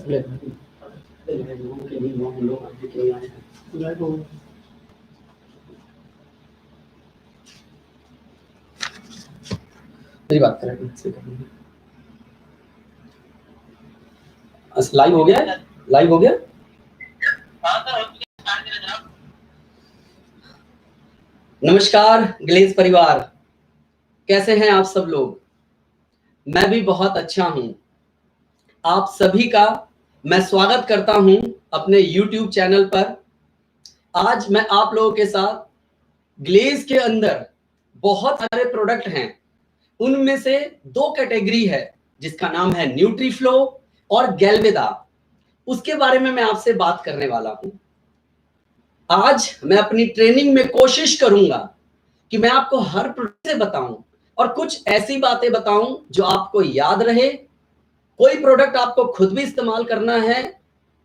मेरी बात करें लाइव हो गया? लाइव हो गया? नमस्कार ग्लेज परिवार, कैसे हैं आप सब लोग? मैं भी बहुत अच्छा हूं। आप सभी का मैं स्वागत करता हूं अपने YouTube चैनल पर। आज मैं आप लोगों के साथ ग्लेज के अंदर बहुत सारे प्रोडक्ट हैं, उनमें से 2 कैटेगरी है जिसका नाम है न्यूट्रीफ्लो और गैल्वेदा, उसके बारे में मैं आपसे बात करने वाला हूं। आज मैं अपनी ट्रेनिंग में कोशिश करूंगा कि मैं आपको हर प्रोडक्ट से बताऊं और कुछ ऐसी बातें बताऊं जो आपको याद रहे। कोई प्रोडक्ट आपको खुद भी इस्तेमाल करना है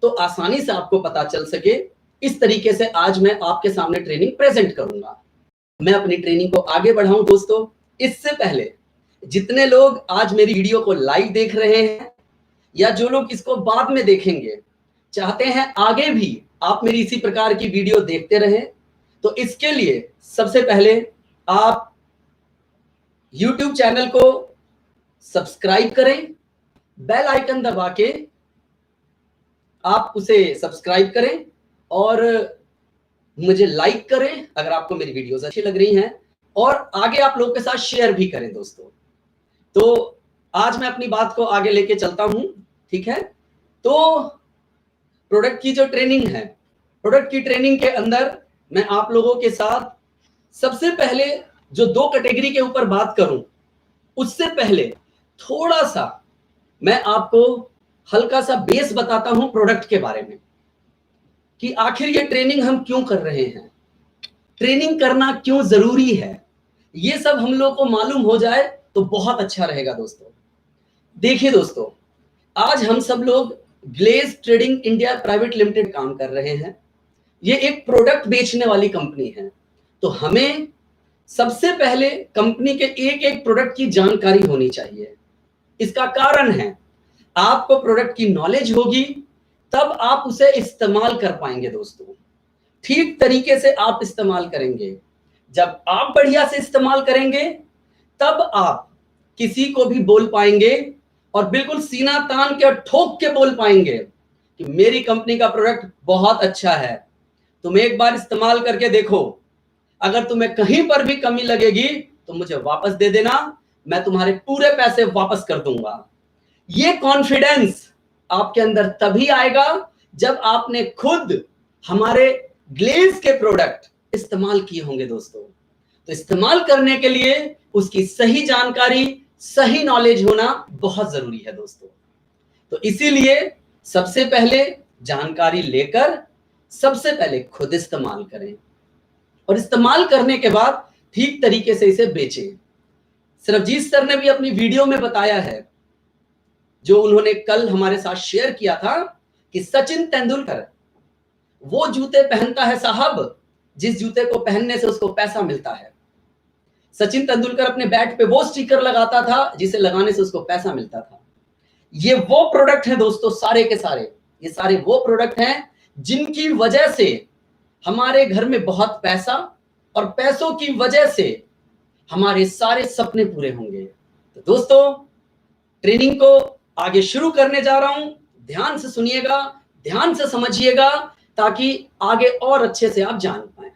तो आसानी से आपको पता चल सके। इस तरीके से आज मैं आपके सामने ट्रेनिंग प्रेजेंट करूंगा। मैं अपनी ट्रेनिंग को आगे बढ़ाऊं दोस्तों, इससे पहले जितने लोग आज मेरी वीडियो को लाइव देख रहे हैं या जो लोग इसको बाद में देखेंगे, चाहते हैं आगे भी आप मेरी इसी प्रकार की वीडियो देखते रहें, तो इसके लिए सबसे पहले आप YouTube चैनल को सब्सक्राइब करें, बेल आइकन दबा के आप उसे सब्सक्राइब करें और मुझे लाइक करें अगर आपको मेरी वीडियोस अच्छी लग रही हैं, और आगे आप लोगों के साथ शेयर भी करें दोस्तों। तो आज मैं अपनी बात को आगे लेके चलता हूं, ठीक है? तो प्रोडक्ट की जो ट्रेनिंग है, प्रोडक्ट की ट्रेनिंग के अंदर मैं आप लोगों के साथ सबसे पहले जो 2 कैटेगरी के ऊपर बात करूं, उससे पहले थोड़ा सा मैं आपको हल्का सा बेस बताता हूं प्रोडक्ट के बारे में कि आखिर ये ट्रेनिंग हम क्यों कर रहे हैं, ट्रेनिंग करना क्यों जरूरी है। ये सब हम लोग को मालूम हो जाए तो बहुत अच्छा रहेगा दोस्तों। देखिए दोस्तों, आज हम सब लोग Glaze Trading India Private Limited काम कर रहे हैं। ये एक प्रोडक्ट बेचने वाली कंपनी है, तो हमें सबसे पहले कंपनी के एक एक प्रोडक्ट की जानकारी होनी चाहिए। इसका कारण है आपको प्रोडक्ट की नॉलेज होगी तब आप उसे इस्तेमाल कर पाएंगे दोस्तों। ठीक तरीके से आप इस्तेमाल करेंगे, जब आप बढ़िया से इस्तेमाल करेंगे तब आप किसी को भी बोल पाएंगे और बिल्कुल सीना तान के और ठोक के बोल पाएंगे कि मेरी कंपनी का प्रोडक्ट बहुत अच्छा है। तुम एक बार इस्तेमाल करके देखो, अगर तुम्हें कहीं पर भी कमी लगेगी तो मुझे वापस दे देना, मैं तुम्हारे पूरे पैसे वापस कर दूंगा। ये कॉन्फिडेंस आपके अंदर तभी आएगा जब आपने खुद हमारे ग्लेज के प्रोडक्ट इस्तेमाल किए होंगे दोस्तों। तो इस्तेमाल करने के लिए उसकी सही जानकारी, सही नॉलेज होना बहुत जरूरी है दोस्तों। तो इसीलिए सबसे पहले जानकारी लेकर सबसे पहले खुद इस्तेमाल करें और इस्तेमाल करने के बाद ठीक तरीके से इसे बेचें। सरबजीत सर ने भी अपनी वीडियो में बताया है, जो उन्होंने कल हमारे साथ शेयर किया था, कि सचिन तेंदुलकर वो जूते पहनता है साहब जिस जूते को पहनने से उसको पैसा मिलता है। सचिन तेंदुलकर अपने बैट पे वो स्टिकर लगाता था जिसे लगाने से उसको पैसा मिलता था। ये वो प्रोडक्ट है दोस्तों, सारे के सारे, ये सारे वो प्रोडक्ट हैं जिनकी वजह से हमारे घर में बहुत पैसा और पैसों की वजह से हमारे सारे सपने पूरे होंगे। तो दोस्तों, ट्रेनिंग को आगे शुरू करने जा रहा हूं, ध्यान से सुनिएगा, ध्यान से समझिएगा ताकि आगे और अच्छे से आप जान पाए।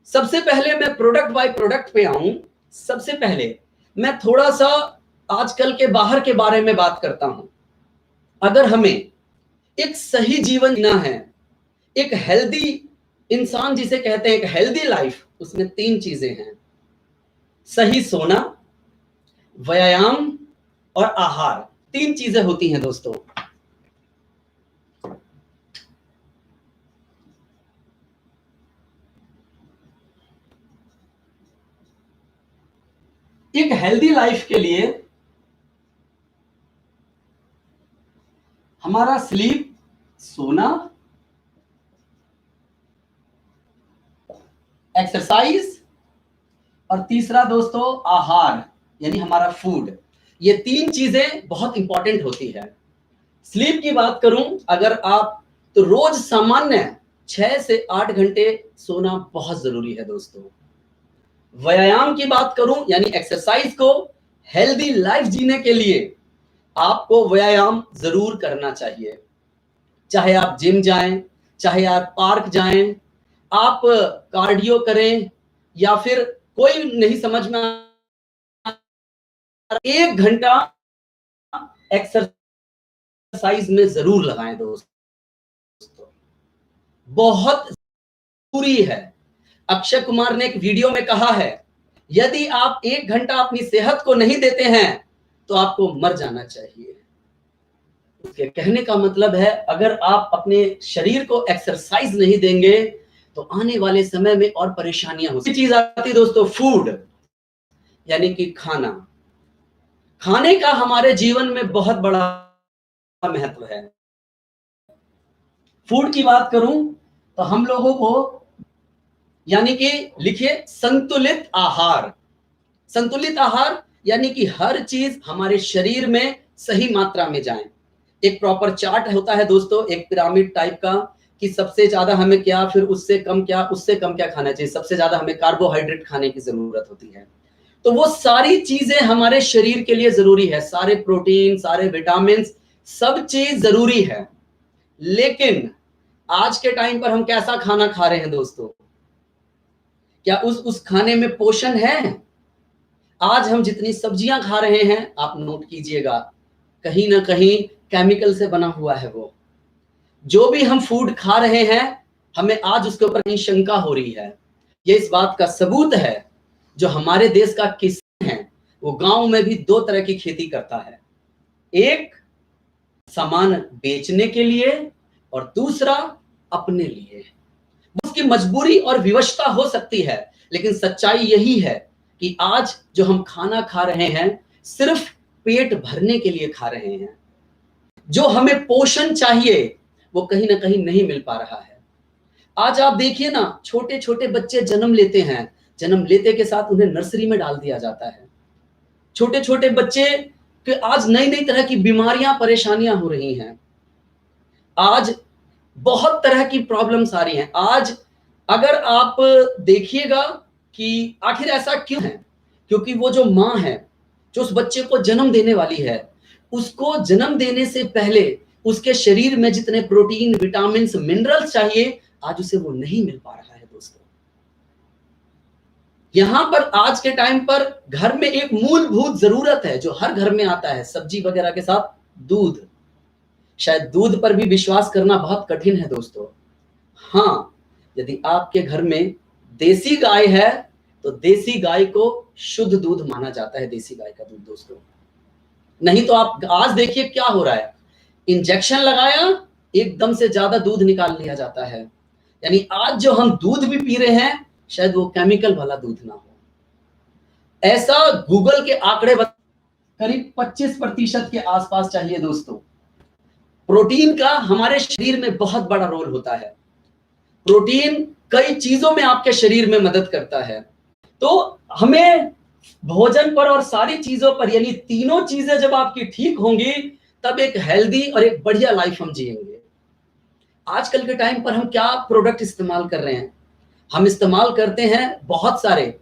सबसे पहले मैं प्रोडक्ट बाय प्रोडक्ट पे आऊं। सबसे पहले मैं थोड़ा सा आजकल के बाहर के बारे में बात करता हूं। अगर हमें एक सही जीवन जीना है, एक हेल्दी इंसान जिसे कहते हैं, एक हेल्दी लाइफ, उसमें 3 चीजें हैं: सही सोना, व्यायाम और आहार। 3 चीजें होती हैं दोस्तों। एक हेल्दी लाइफ के लिए हमारा स्लीप, सोना, एक्सरसाइज और तीसरा दोस्तों आहार, यानी हमारा फूड। ये 3 चीजें बहुत इंपॉर्टेंट होती है। स्लीप की बात करूं अगर आप, तो रोज सामान्य 6 से 8 घंटे सोना बहुत जरूरी है दोस्तों। व्यायाम की बात करूं यानी एक्सरसाइज को, हेल्दी लाइफ जीने के लिए आपको व्यायाम जरूर करना चाहिए। चाहे आप जिम जाएं, चाहे आप पार्क जाएं, आप कार्डियो करें, या फिर कोई नहीं समझ में 1 घंटा एक्सरसाइज में जरूर लगाएं दोस्तों, बहुत जरूरी है। अक्षय कुमार ने एक वीडियो में कहा है, यदि आप 1 घंटा अपनी सेहत को नहीं देते हैं तो आपको मर जाना चाहिए। उसके कहने का मतलब है, अगर आप अपने शरीर को एक्सरसाइज नहीं देंगे तो आने वाले समय में और परेशानियां हो सकती। चीज आती है दोस्तों, फूड यानी कि खाना। खाने का हमारे जीवन में बहुत बड़ा महत्व है। फूड की बात करूं तो हम लोगों को, यानी कि लिखिए संतुलित आहार। संतुलित आहार यानी कि हर चीज हमारे शरीर में सही मात्रा में जाए। एक प्रॉपर चार्ट होता है दोस्तों, एक पिरामिड टाइप का, कि सबसे ज्यादा हमें क्या, फिर उससे कम क्या, उससे कम क्या खाना चाहिए। सबसे ज्यादा हमें कार्बोहाइड्रेट खाने की जरूरत होती है। तो वो सारी चीजें हमारे शरीर के लिए जरूरी है, सारे प्रोटीन, सारे विटामिन, सब चीज जरूरी है। लेकिन आज के टाइम पर हम कैसा खाना खा रहे हैं दोस्तों? क्या उस खाने में पोषण है? आज हम जितनी सब्जियां खा रहे हैं, आप नोट कीजिएगा, कहीं ना कहीं केमिकल से बना हुआ है वो। जो भी हम फूड खा रहे हैं, हमें आज उसके ऊपर कहीं शंका हो रही है। ये इस बात का सबूत है, जो हमारे देश का किसान है वो गांव में भी 2 तरह की खेती करता है। एक सामान बेचने के लिए और दूसरा अपने लिए। उसकी मजबूरी और विवशता हो सकती है, लेकिन सच्चाई यही है कि आज जो हम खाना खा रहे हैं सिर्फ पेट भरने के लिए खा रहे हैं। जो हमें पोषण चाहिए वो कहीं ना कहीं नहीं मिल पा रहा है। आज आप देखिए ना, छोटे छोटे बच्चे जन्म लेते हैं, जन्म लेते के साथ उन्हें नर्सरी में डाल दिया जाता है। छोटे छोटे बच्चे के आज नई नई तरह की बीमारियां, परेशानियां हो रही हैं। आज बहुत तरह की प्रॉब्लम्स आ रही हैं। आज अगर आप देखिएगा कि आखिर ऐसा क्यों है, क्योंकि वो जो माँ है, जो उस बच्चे को जन्म देने वाली है, उसको जन्म देने से पहले उसके शरीर में जितने प्रोटीन, विटामिन, मिनरल्स चाहिए, आज उसे वो नहीं मिल पा रहा है दोस्तों। यहां पर आज के टाइम पर घर में एक मूलभूत जरूरत है जो हर घर में आता है, सब्जी वगैरह के साथ दूध। शायद दूध पर भी विश्वास करना बहुत कठिन है दोस्तों। हाँ, यदि आपके घर में देसी गाय है तो देसी गाय को शुद्ध दूध माना जाता है, देसी गाय का दूध दोस्तों। नहीं तो आप आज देखिए क्या हो रहा है, इंजेक्शन लगाया, एकदम से ज्यादा दूध निकाल लिया जाता है। यानी आज जो हम दूध भी पी रहे हैं, शायद वो केमिकल वाला दूध ना हो। ऐसा गूगल के आंकड़े करीब 25% के आसपास चाहिए दोस्तों। प्रोटीन का हमारे शरीर में बहुत बड़ा रोल होता है। प्रोटीन कई चीजों में आपके शरीर में मदद करता है। तो हमें भोजन पर और सारी चीजों पर, यानी तीनों चीजें जब आपकी ठीक होंगी, तब एक हेल्दी और एक बढ़िया लाइफ हम जिएंगे। आजकल के टाइम पर हम क्या प्रोडक्ट इस्तेमाल कर रहे हैं? हम इस्तेमाल करते हैं बहुत सारे,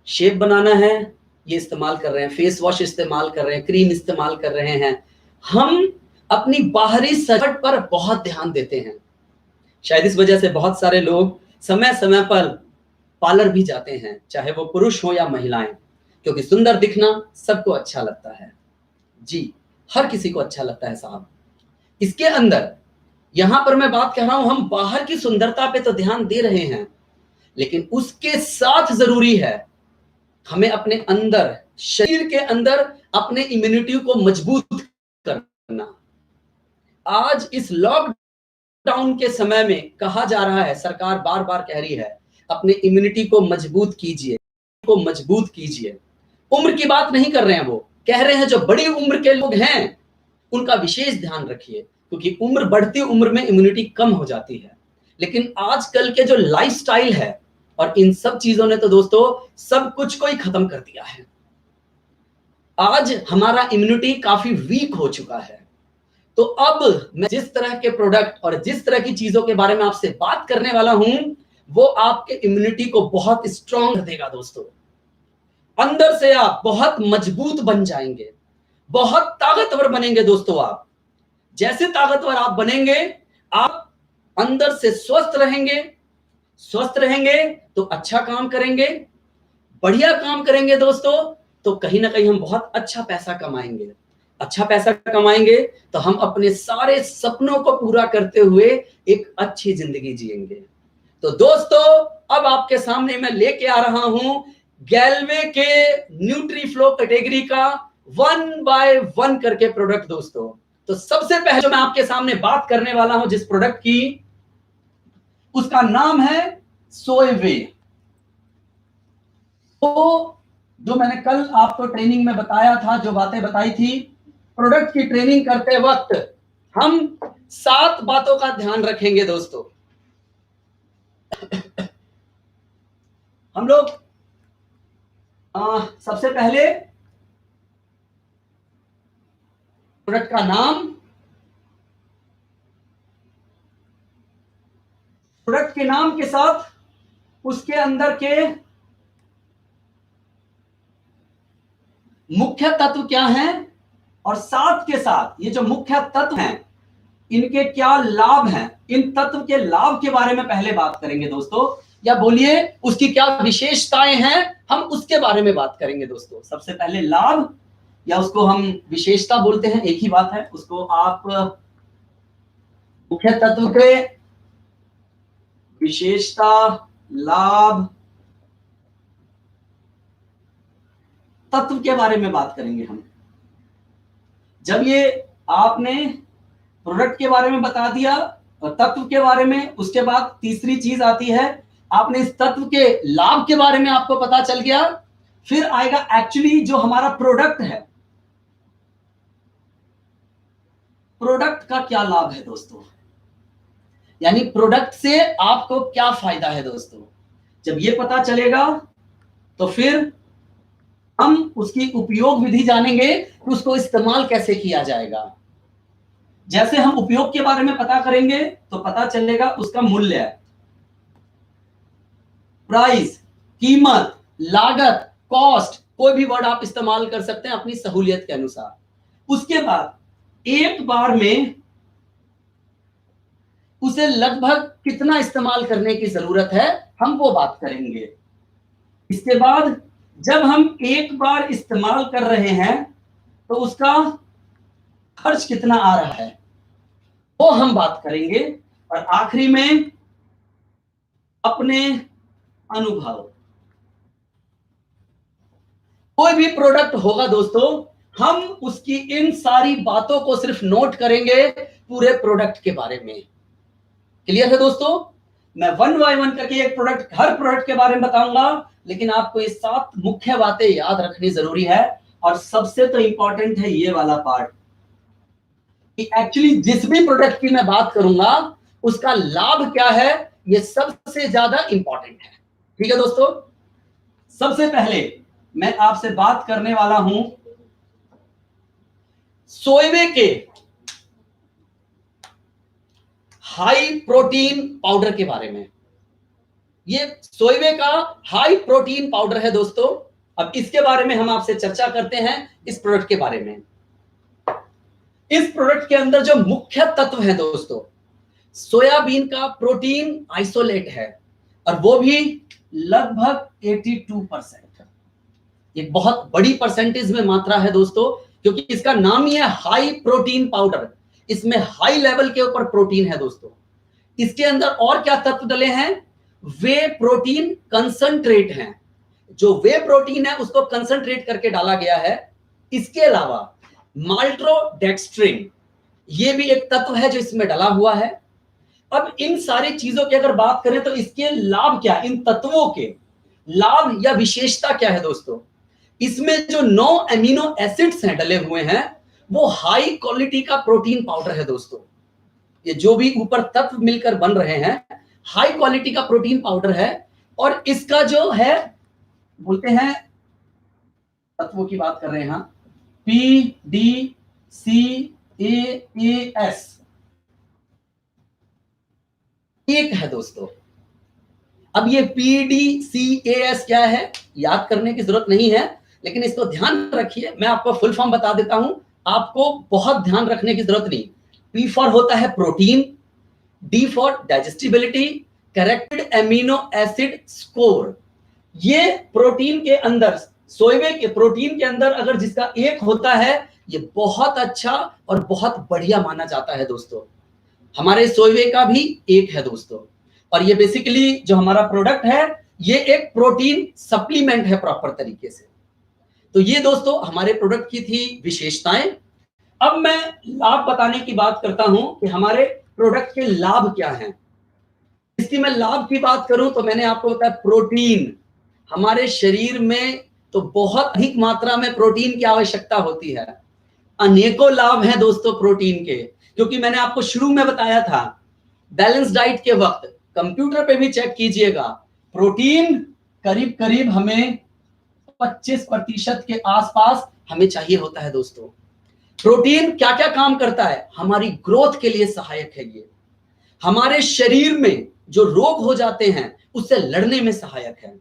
शेप बनाना है ये इस्तेमाल कर रहे हैं, फेस वॉश इस्तेमाल कर रहे हैं, क्रीम इस्तेमाल कर रहे हैं। हम अपनी बाहरी सजावट पर बहुत ध्यान देते हैं। शायद इस वजह से बहुत सारे लोग समय समय पर पार्लर भी जाते हैं, चाहे वो पुरुष हो या महिलाएं, क्योंकि सुंदर दिखना सबको अच्छा लगता है। जी, हर किसी को अच्छा लगता है साहब। इसके अंदर यहां पर मैं बात कर रहा हूं, हम बाहर की सुंदरता पे तो ध्यान दे रहे हैं, लेकिन उसके साथ जरूरी है हमें अपने अंदर, शरीर के अंदर अपने इम्यूनिटी को मजबूत करना। आज इस लॉकडाउन के समय में कहा जा रहा है, सरकार बार बार कह रही है, अपने इम्यूनिटी को मजबूत कीजिए, को मजबूत कीजिए। उम्र की बात नहीं कर रहे हैं, वो कह रहे हैं जो बड़ी उम्र के लोग हैं उनका विशेष ध्यान रखिए, क्योंकि उम्र बढ़ती उम्र में इम्यूनिटी कम हो जाती है। लेकिन आजकल के जो लाइफस्टाइल है और इन सब चीजों ने तो दोस्तों सब कुछ को ही खत्म कर दिया है। आज हमारा इम्यूनिटी काफी वीक हो चुका है। तो अब मैं जिस तरह के प्रोडक्ट और जिस तरह की चीजों के बारे में आपसे बात करने वाला हूं वो आपके इम्यूनिटी को बहुत स्ट्रांग कर देगा दोस्तों। अंदर से आप बहुत मजबूत बन जाएंगे, बहुत ताकतवर बनेंगे दोस्तों। आप जैसे ताकतवर आप बनेंगे, आप अंदर से स्वस्थ रहेंगे। स्वस्थ रहेंगे तो अच्छा काम करेंगे, बढ़िया काम करेंगे दोस्तों, तो कहीं ना कहीं हम बहुत अच्छा पैसा कमाएंगे। अच्छा पैसा कमाएंगे तो हम अपने सारे सपनों को पूरा करते हुए एक अच्छी जिंदगी जिएंगे। तो दोस्तों अब आपके सामने मैं लेके आ रहा हूं गैल्वे के न्यूट्रीफ्लो कैटेगरी का 1 बाय 1 करके प्रोडक्ट दोस्तों। तो सबसे पहले जो मैं आपके सामने बात करने वाला हूं जिस प्रोडक्ट की, उसका नाम है सोयवे। तो जो मैंने कल आपको ट्रेनिंग में बताया था, जो बातें बताई थी, प्रोडक्ट की ट्रेनिंग करते वक्त हम 7 बातों का ध्यान रखेंगे दोस्तों। हम लोग सबसे पहले प्रोडक्ट का नाम, प्रोडक्ट के नाम के साथ उसके अंदर के मुख्य तत्व क्या हैं, और साथ के साथ ये जो मुख्य तत्व हैं इनके क्या लाभ हैं, इन तत्व के लाभ के बारे में पहले बात करेंगे दोस्तों। या बोलिए उसकी क्या विशेषताएं हैं, हम उसके बारे में बात करेंगे दोस्तों। सबसे पहले लाभ, या उसको हम विशेषता बोलते हैं, एक ही बात है। उसको आप मुख्य तत्व के विशेषता, लाभ, तत्व के बारे में बात करेंगे हम। जब ये आपने प्रोडक्ट के बारे में बता दिया और तत्व के बारे में, उसके बाद तीसरी चीज आती है, आपने इस तत्व के लाभ के बारे में आपको पता चल गया, फिर आएगा एक्चुअली जो हमारा प्रोडक्ट है, प्रोडक्ट का क्या लाभ है दोस्तों, यानी प्रोडक्ट से आपको क्या फायदा है दोस्तों। जब ये पता चलेगा तो फिर हम उसकी उपयोग विधि जानेंगे कि उसको इस्तेमाल कैसे किया जाएगा। जैसे हम उपयोग के बारे में पता करेंगे तो पता चलेगा उसका मूल्य, प्राइस, कीमत, लागत, कॉस्ट, कोई भी वर्ड आप इस्तेमाल कर सकते हैं अपनी सहूलियत के अनुसार। उसके बाद एक बार में उसे लगभग कितना इस्तेमाल करने की जरूरत है, हम वो बात करेंगे। इसके बाद जब हम एक बार इस्तेमाल कर रहे हैं तो उसका खर्च कितना आ रहा है वो हम बात करेंगे। और आखिरी में अपने अनुभव। कोई भी प्रोडक्ट होगा दोस्तों, हम उसकी इन सारी बातों को सिर्फ नोट करेंगे पूरे प्रोडक्ट के बारे में। क्लियर है दोस्तों? मैं 1 बाय 1 करके एक प्रोडक्ट, हर प्रोडक्ट के बारे में बताऊंगा, लेकिन आपको ये 7 मुख्य बातें याद रखनी जरूरी है। और सबसे तो इंपॉर्टेंट है ये वाला पार्ट कि एक्चुअली जिस भी प्रोडक्ट की मैं बात करूंगा उसका लाभ क्या है, ये सबसे ज्यादा इंपॉर्टेंट है। ठीक है दोस्तों, सबसे पहले मैं आपसे बात करने वाला हूं सोयवे के हाई प्रोटीन पाउडर के बारे में। ये सोयवे का हाई प्रोटीन पाउडर है दोस्तों। अब इसके बारे में हम आपसे चर्चा करते हैं, इस प्रोडक्ट के बारे में। इस प्रोडक्ट के अंदर जो मुख्य तत्व है दोस्तों, सोयाबीन का प्रोटीन आइसोलेट है, और वो भी लगभग 82%। एक बहुत बड़ी परसेंटेज में मात्रा है दोस्तों, क्योंकि इसका नाम ही है हाई प्रोटीन पाउडर। इसमें हाई लेवल के ऊपर प्रोटीन है दोस्तों। इसके अंदर और क्या तत्व डले हैं? वे प्रोटीन कंसंट्रेट हैं। जो वे प्रोटीन है उसको कंसंट्रेट करके डाला गया है। इसके अलावा माल्टोडेक्स्ट्रिन, ये भी एक तत्व है जो इसमें डला हुआ है। अब इन सारी चीजों की अगर बात करें तो इसके लाभ क्या, इन तत्वों के लाभ या विशेषता क्या है दोस्तों? इसमें जो 9 एमिनो एसिड्स हैं डले हुए हैं, वो हाई क्वालिटी का प्रोटीन पाउडर है दोस्तों। ये जो भी ऊपर तत्व मिलकर बन रहे हैं, हाई क्वालिटी का प्रोटीन पाउडर है। और इसका जो है, बोलते हैं, तत्वों की बात कर रहे हैं, PDCA AAS एक है दोस्तों। अब ये PDCAS क्या है याद करने की जरूरत नहीं है, लेकिन इसको ध्यान रखिए, मैं आपको फुल फॉर्म बता देता हूं, आपको बहुत ध्यान रखने की जरूरत नहीं। P फॉर होता है protein, D for digestibility, corrected amino acid score. ये प्रोटीन के अंदर, सोयवे के प्रोटीन के अंदर अगर जिसका एक होता है, ये बहुत अच्छा और बहुत बढ़िया माना जाता है दोस्तों। हमारे सोयवे का भी एक है दोस्तों, और ये बेसिकली जो हमारा प्रोडक्ट है, ये एक प्रोटीन सप्लीमेंट है प्रॉपर तरीके से। तो ये दोस्तों हमारे प्रोडक्ट की थी विशेषताएं। अब मैं लाभ बताने की बात करता हूं कि हमारे प्रोडक्ट के लाभ क्या हैं। इसकी मैं लाभ की बात करूं तो मैंने आपको बताया प्रोटीन, हमारे शरीर में तो बहुत अधिक मात्रा में प्रोटीन की आवश्यकता होती है। अनेकों लाभ हैं दोस्तों प्रोटीन के, क्योंकि मैंने आपको शुरू में बताया था बैलेंस डाइट के वक्त, कंप्यूटर पे भी चेक कीजिएगा, प्रोटीन करीब करीब हमें 25% के आसपास हमें चाहिए होता है दोस्तों। प्रोटीन क्या क्या काम करता है, हमारी ग्रोथ के लिए सहायक है ये, हमारे शरीर में जो रोग हो जाते हैं उससे लड़ने में सहायक है,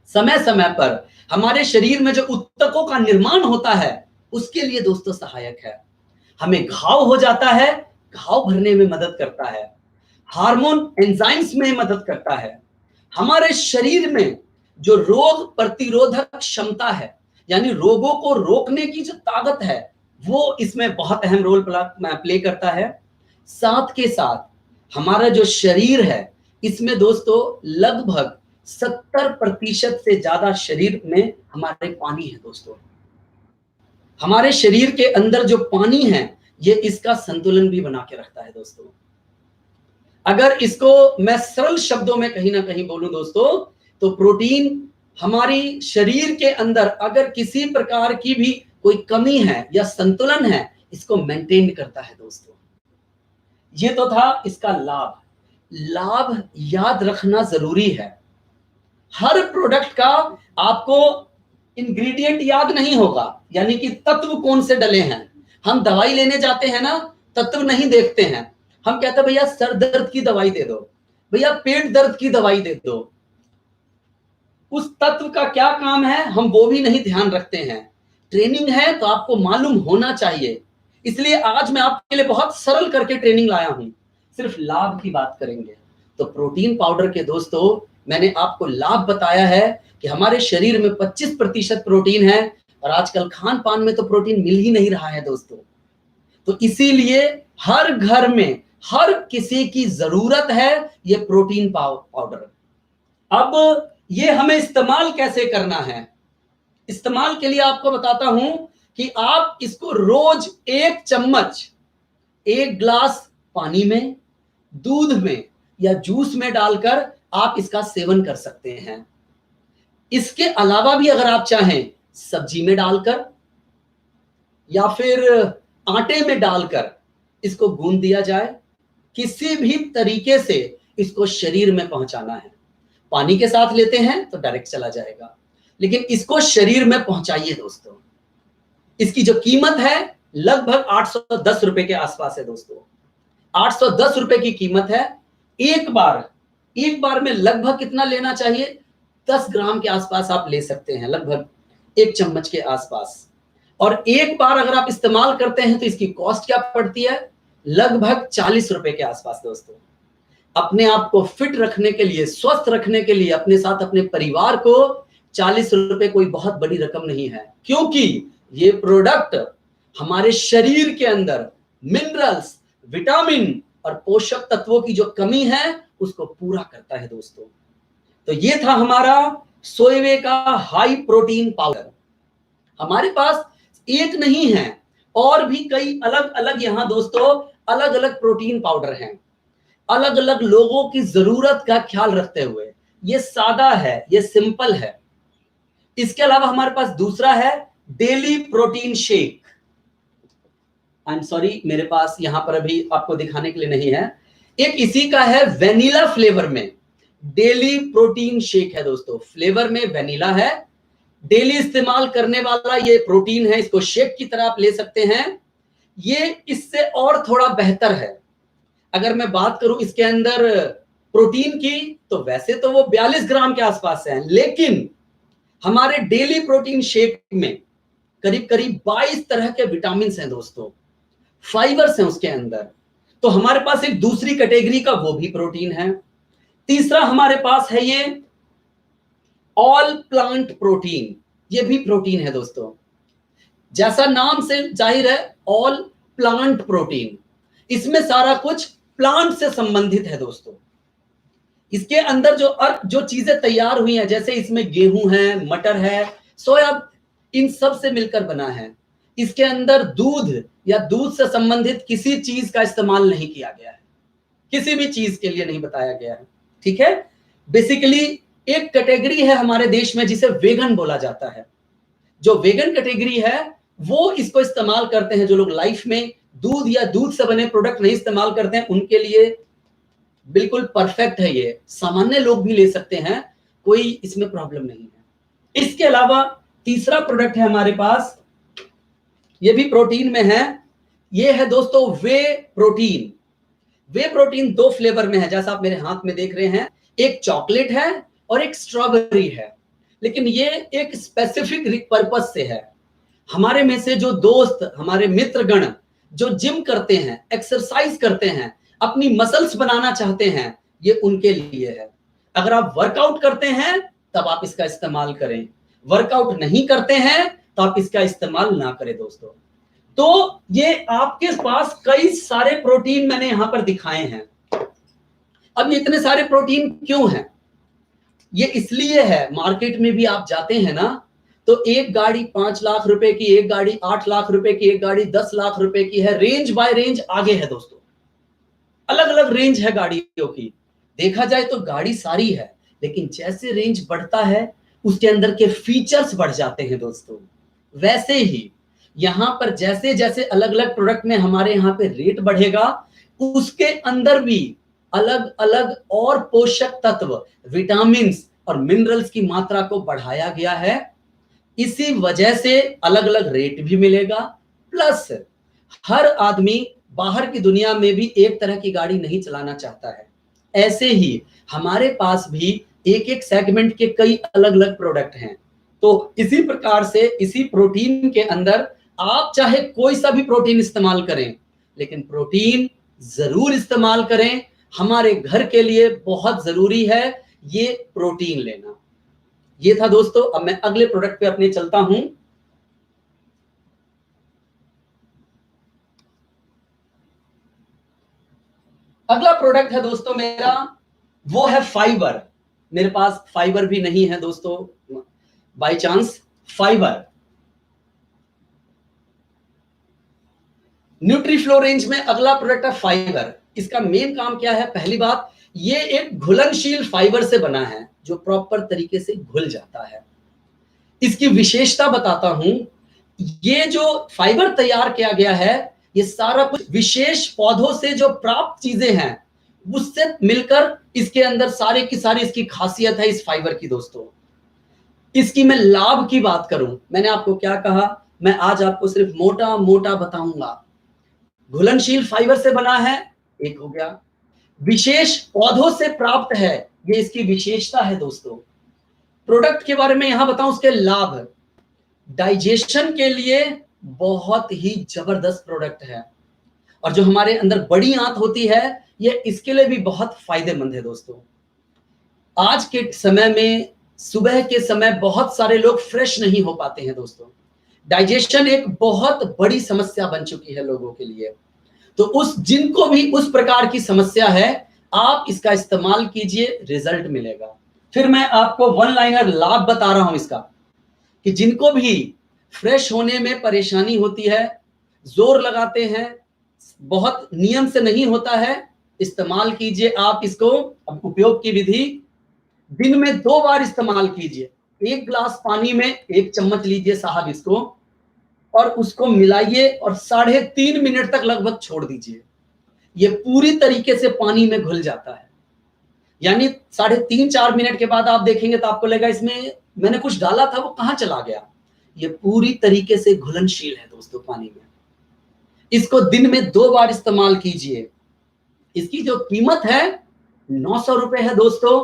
समय समय पर हमारे शरीर में जो ऊतकों का निर्माण होता है उसके लिए दोस्तों सहायक है, हमें घाव हो जाता है, घाव भरने में मदद करता है, हार्मोन एंजाइम्स में मदद करता है, हमारे शरीर में जो रोग प्रतिरोधक क्षमता है, यानी रोगों को रोकने की जो ताकत है, वो इसमें बहुत अहम रोल प्ले करता है। साथ के साथ हमारा जो शरीर है, इसमें दोस्तों लगभग 70% से ज्यादा शरीर में हमारे पानी है दोस्तों। हमारे शरीर के अंदर जो पानी है, ये इसका संतुलन भी बना के रखता है दोस्तों। अगर इसको मैं सरल शब्दों में कहीं ना कहीं बोलूं दोस्तों, तो प्रोटीन हमारी शरीर के अंदर अगर किसी प्रकार की भी कोई कमी है या संतुलन है, इसको मेंटेन करता है दोस्तों। ये तो था इसका लाभ। लाभ याद रखना जरूरी है। हर प्रोडक्ट का आपको इंग्रेडिएंट याद नहीं होगा, यानी कि तत्व कौन से डले हैं। हम दवाई लेने जाते हैं ना, तत्व नहीं देखते हैं, हम कहते हैं भैया सर दर्द की दवाई दे दो, भैया पेट दर्द की दवाई दे दो, उस तत्व का क्या काम है हम वो भी नहीं ध्यान रखते हैं। ट्रेनिंग है तो आपको मालूम होना चाहिए, इसलिए आज मैं आपके लिए बहुत सरल करके ट्रेनिंग लाया हूं, सिर्फ लाभ की बात करेंगे। तो प्रोटीन पाउडर के दोस्तों मैंने आपको लाभ बताया है कि हमारे शरीर में 25% प्रोटीन है, और आजकल खान पान में तो प्रोटीन मिल ही नहीं रहा है दोस्तों। तो इसीलिए हर घर में हर किसी की जरूरत है ये प्रोटीन पाउडर। अब ये हमें इस्तेमाल कैसे करना है, इस्तेमाल के लिए आपको बताता हूं कि आप इसको रोज 1 चम्मच 1 ग्लास पानी में, दूध में या जूस में डालकर आप इसका सेवन कर सकते हैं। इसके अलावा भी अगर आप चाहें सब्जी में डालकर या फिर आटे में डालकर इसको गूंद दिया जाए, किसी भी तरीके से इसको शरीर में पहुंचाना है। पानी के साथ लेते हैं तो डायरेक्ट चला जाएगा, लेकिन इसको शरीर में पहुंचाइए दोस्तों। इसकी जो कीमत है लगभग 810 रुपए के आसपास है दोस्तों। 810 रुपए की कीमत है। एक बार में लगभग कितना लेना चाहिए, 10 ग्राम के आसपास आप ले सकते हैं, लगभग 1 चम्मच के आसपास। और एक बार अगर आप इस्तेमाल करते हैं तो इसकी कॉस्ट क्या पड़ती है, लगभग 40 रुपए के आसपास दोस्तों। अपने आप को फिट रखने के लिए, स्वस्थ रखने के लिए, अपने साथ अपने परिवार को 40 रुपए कोई बहुत बड़ी रकम नहीं है, क्योंकि ये प्रोडक्ट हमारे शरीर के अंदर मिनरल्स, विटामिन और पोषक तत्वों की जो कमी है उसको पूरा करता है दोस्तों। तो ये था हमारा सोयवे का हाई प्रोटीन पाउडर। हमारे पास एक नहीं है, और भी कई अलग अलग यहां दोस्तों अलग अलग प्रोटीन पाउडर हैं, अलग अलग लोगों की जरूरत का ख्याल रखते हुए। ये सादा है, ये सिंपल है। इसके अलावा हमारे पास दूसरा है daily protein shake. I am sorry, मेरे पास यहां पर अभी आपको दिखाने के लिए नहीं है। एक इसी का है वेनिला फ्लेवर में, डेली प्रोटीन शेक है दोस्तों। फ्लेवर में वेनिला है, डेली इस्तेमाल करने वाला ये प्रोटीन है, इसको शेक की तरह आप ले सकते हैं। ये इससे और थोड़ा बेहतर है। अगर मैं बात करूं इसके अंदर प्रोटीन की, तो वैसे तो वो 42 ग्राम के आसपास है, लेकिन हमारे डेली प्रोटीन शेक में करीब करीब 22 तरह के विटामिन हैं दोस्तों, फाइबर्स हैं उसके अंदर। तो हमारे पास एक दूसरी कैटेगरी का वो भी प्रोटीन है। तीसरा हमारे पास है ये ऑल प्लांट प्रोटीन, ये भी प्रोटीन है दोस्तों। जैसा नाम से जाहिर है, ऑल प्लांट प्रोटीन, इसमें सारा कुछ प्लांट से संबंधित है दोस्तों। इसके अंदर जो चीजें तैयार हुई हैं, जैसे इसमें गेहूं है, मटर है, सोया, इन सब से मिलकर बना है। इसके अंदर दूध या दूध से संबंधित किसी चीज का इस्तेमाल नहीं किया गया है, किसी भी चीज के लिए नहीं बताया गया है, ठीक है। बेसिकली एक कैटेगरी है हमारे देश में जिसे वेगन बोला जाता है। जो वेगन कैटेगरी है वो इसको इस्तेमाल करते हैं। जो लोग लाइफ में दूध या दूध से बने प्रोडक्ट नहीं इस्तेमाल करते हैं, उनके लिए बिल्कुल परफेक्ट है ये। सामान्य लोग भी ले सकते हैं, कोई इसमें प्रॉब्लम नहीं है। इसके अलावा तीसरा प्रोडक्ट है हमारे पास, ये भी प्रोटीन में है, ये है दोस्तों वे प्रोटीन। वे प्रोटीन 2 फ्लेवर में है, जैसा आप मेरे हाथ में देख रहे हैं। एक चॉकलेट है और एक स्ट्रॉबेरी है, लेकिन ये एक स्पेसिफिक पर्पस से है। हमारे में से जो दोस्त, हमारे मित्रगण जो जिम करते हैं, एक्सरसाइज करते हैं, अपनी मसल्स बनाना चाहते हैं, ये उनके लिए है। अगर आप वर्कआउट करते हैं तब आप इसका इस्तेमाल करें, वर्कआउट नहीं करते हैं तो आप इसका इस्तेमाल ना करें दोस्तों। तो ये आपके पास कई सारे प्रोटीन मैंने यहां पर दिखाए हैं। अब ये इतने सारे प्रोटीन क्यों हैं? ये इसलिए है, मार्केट में भी आप जाते हैं ना, तो एक गाड़ी 5 लाख रुपए की, एक गाड़ी 8 लाख रुपए की, एक गाड़ी 10 लाख रुपए की है। रेंज बाय रेंज आगे है दोस्तों, अलग अलग रेंज है गाड़ियों की। देखा जाए तो गाड़ी सारी है, लेकिन जैसे रेंज बढ़ता है उसके अंदर के फीचर्स बढ़ जाते हैं दोस्तों। वैसे ही यहां पर जैसे जैसे अलग अलग प्रोडक्ट में हमारे यहाँ पे रेट बढ़ेगा, उसके अंदर भी अलग अलग और पोषक तत्व, विटामिन और मिनरल्स की मात्रा को बढ़ाया गया है। इसी वजह से अलग अलग रेट भी मिलेगा। प्लस हर आदमी बाहर की दुनिया में भी एक तरह की गाड़ी नहीं चलाना चाहता है। ऐसे ही हमारे पास भी एक एक सेगमेंट के कई अलग अलग प्रोडक्ट हैं। तो इसी प्रकार से इसी प्रोटीन के अंदर आप चाहे कोई सा भी प्रोटीन इस्तेमाल करें, लेकिन प्रोटीन जरूर इस्तेमाल करें। हमारे घर के लिए बहुत जरूरी है ये प्रोटीन लेना। ये था दोस्तों। अब मैं अगले प्रोडक्ट पे अपने चलता हूं। अगला प्रोडक्ट है दोस्तों मेरा, वो है फाइबर। मेरे पास फाइबर भी नहीं है दोस्तों, बाय चांस। फाइबर न्यूट्रीफ्लो रेंज में अगला प्रोडक्ट है फाइबर। इसका मेन काम क्या है? पहली बात, ये एक घुलनशील फाइबर से बना है जो प्रॉपर तरीके से घुल जाता है। इसकी विशेषता बताता हूं। ये जो फाइबर तैयार किया गया है, ये सारा कुछ विशेष पौधों से जो प्राप्त चीजें हैं उससे मिलकर इसके अंदर सारे की सारी इसकी खासियत है इस फाइबर की दोस्तों। इसकी मैं लाभ की बात करूं, मैंने आपको क्या कहा, मैं आज आपको सिर्फ मोटा मोटा बताऊंगा। घुलनशील फाइबर से बना है, एक हो गया। विशेष पौधों से प्राप्त है, ये इसकी विशेषता है दोस्तों। प्रोडक्ट के बारे में यहां बताऊं, उसके लाभ। डाइजेशन के लिए बहुत ही जबरदस्त प्रोडक्ट है, और जो हमारे अंदर बड़ी आंत होती है, ये इसके लिए भी बहुत फायदेमंद है दोस्तों। आज के समय में सुबह के समय बहुत सारे लोग फ्रेश नहीं हो पाते हैं दोस्तों। डाइजेशन एक बहुत बड़ी समस्या बन चुकी है लोगों के लिए। तो जिनको भी उस प्रकार की समस्या है, आप इसका इस्तेमाल कीजिए, रिजल्ट मिलेगा। फिर मैं आपको वन लाइनर लाभ बता रहा हूं इसका, कि जिनको भी फ्रेश होने में परेशानी होती है, जोर लगाते हैं, बहुत नियम से नहीं होता है, इस्तेमाल कीजिए आप इसको। अब उपयोग की विधि, दिन में 2 बार इस्तेमाल कीजिए। 1 गिलास पानी में 1 चम्मच लीजिए साहब इसको, और उसको मिलाइए और 3.5 मिनट तक लगभग छोड़ दीजिए। ये पूरी तरीके से पानी में घुल जाता है। यानी 3.5-4 मिनट के बाद आप देखेंगे तो आपको लगेगा इसमें मैंने कुछ डाला था, वो कहां चला गया। ये पूरी तरीके से घुलनशील है दोस्तों पानी में। इसको दिन में 2 बार इस्तेमाल कीजिए। इसकी जो कीमत है 900 रुपए है दोस्तों।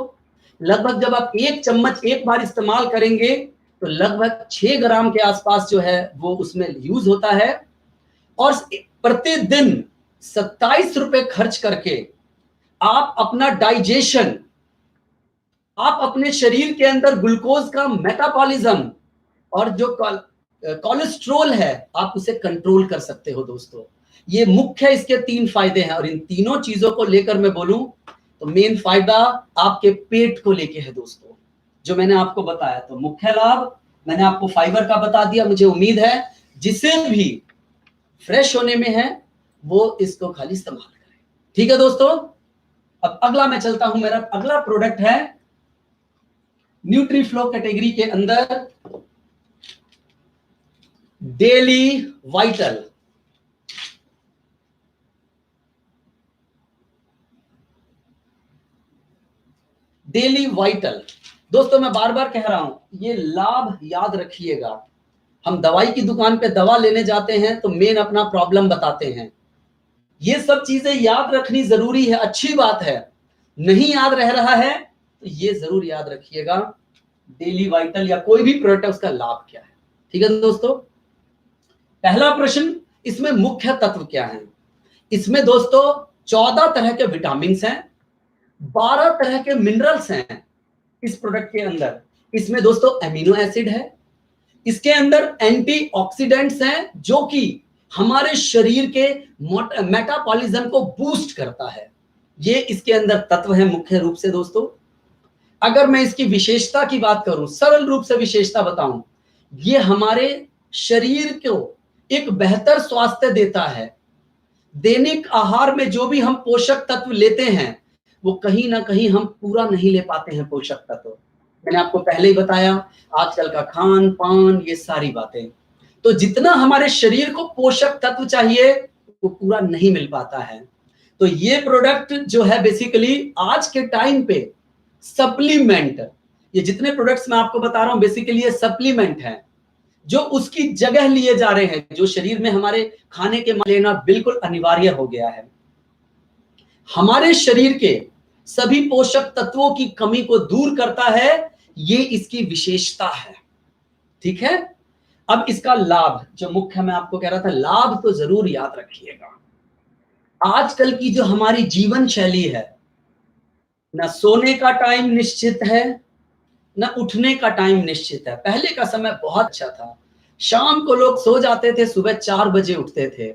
लगभग जब आप 1 चम्मच एक बार इस्तेमाल करेंगे तो लगभग 6 ग्राम के आसपास जो है वो उसमें यूज होता है। और प्रतिदिन 27 रुपए खर्च करके आप अपना डाइजेशन, आप अपने शरीर के अंदर ग्लूकोज का मेटाबॉलिज्म और जो कोलेस्ट्रॉल है आप उसे कंट्रोल कर सकते हो दोस्तों। ये मुख्य इसके 3 फायदे हैं और इन तीनों चीजों को लेकर मैं बोलूं तो मेन फायदा आपके पेट को लेके है दोस्तों, जो मैंने आपको बताया। तो मुख्य लाभ मैंने आपको फाइबर का बता दिया। मुझे उम्मीद है जिसे भी फ्रेश होने में है वो इसको खाली इस्तेमाल करें। ठीक है दोस्तों, अब अगला मैं चलता हूं। मेरा अगला प्रोडक्ट है न्यूट्रीफ्लो कैटेगरी के अंदर डेली वाइटल। डेली वाइटल दोस्तों, मैं बार बार कह रहा हूं ये लाभ याद रखिएगा। हम दवाई की दुकान पे दवा लेने जाते हैं तो मेन अपना प्रॉब्लम बताते हैं। ये सब चीजें याद रखनी जरूरी है, अच्छी बात है। नहीं याद रह रहा है तो ये जरूर याद रखिएगा, डेली वाइटल या कोई भी प्रोडक्ट है उसका लाभ क्या है। ठीक है दोस्तों, पहला प्रश्न, इसमें मुख्य तत्व क्या है? इसमें दोस्तों 14 तरह के विटामिन हैं, 12 तरह के मिनरल्स हैं इस प्रोडक्ट के अंदर। इसमें दोस्तों एमिनो एसिड है, इसके अंदर एंटीऑक्सीडेंट्स हैं जो कि हमारे शरीर के मेटाबॉलिज्म को बूस्ट करता है। ये इसके अंदर तत्व है मुख्य रूप से दोस्तों। अगर मैं इसकी विशेषता की बात करूं, सरल रूप से विशेषता बताऊं, ये हमारे शरीर को एक बेहतर स्वास्थ्य देता है। दैनिक आहार में जो भी हम पोषक तत्व लेते हैं वो कहीं ना कहीं हम पूरा नहीं ले पाते हैं पोषक तत्व। मैंने आपको पहले ही बताया, आजकल का खान पान, ये सारी बातें, तो जितना हमारे शरीर को पोषक तत्व चाहिए वो पूरा नहीं मिल पाता है। तो ये प्रोडक्ट जो है बेसिकली आज के टाइम पे सप्लीमेंट, ये जितने प्रोडक्ट्स मैं आपको बता रहा हूं बेसिकली ये सप्लीमेंट है जो उसकी जगह लिए जा रहे हैं, जो शरीर में हमारे खाने के लेना बिल्कुल अनिवार्य हो गया है। हमारे शरीर के सभी पोषक तत्वों की कमी को दूर करता है, ये इसकी विशेषता है। ठीक है, अब इसका लाभ जो मुख्य मैं आपको कह रहा था, लाभ तो जरूर याद रखिएगा। आजकल की जो हमारी जीवन शैली है, ना सोने का टाइम निश्चित है, ना उठने का टाइम निश्चित है। पहले का समय बहुत अच्छा था, शाम को लोग सो जाते थे, सुबह 4 बजे उठते थे।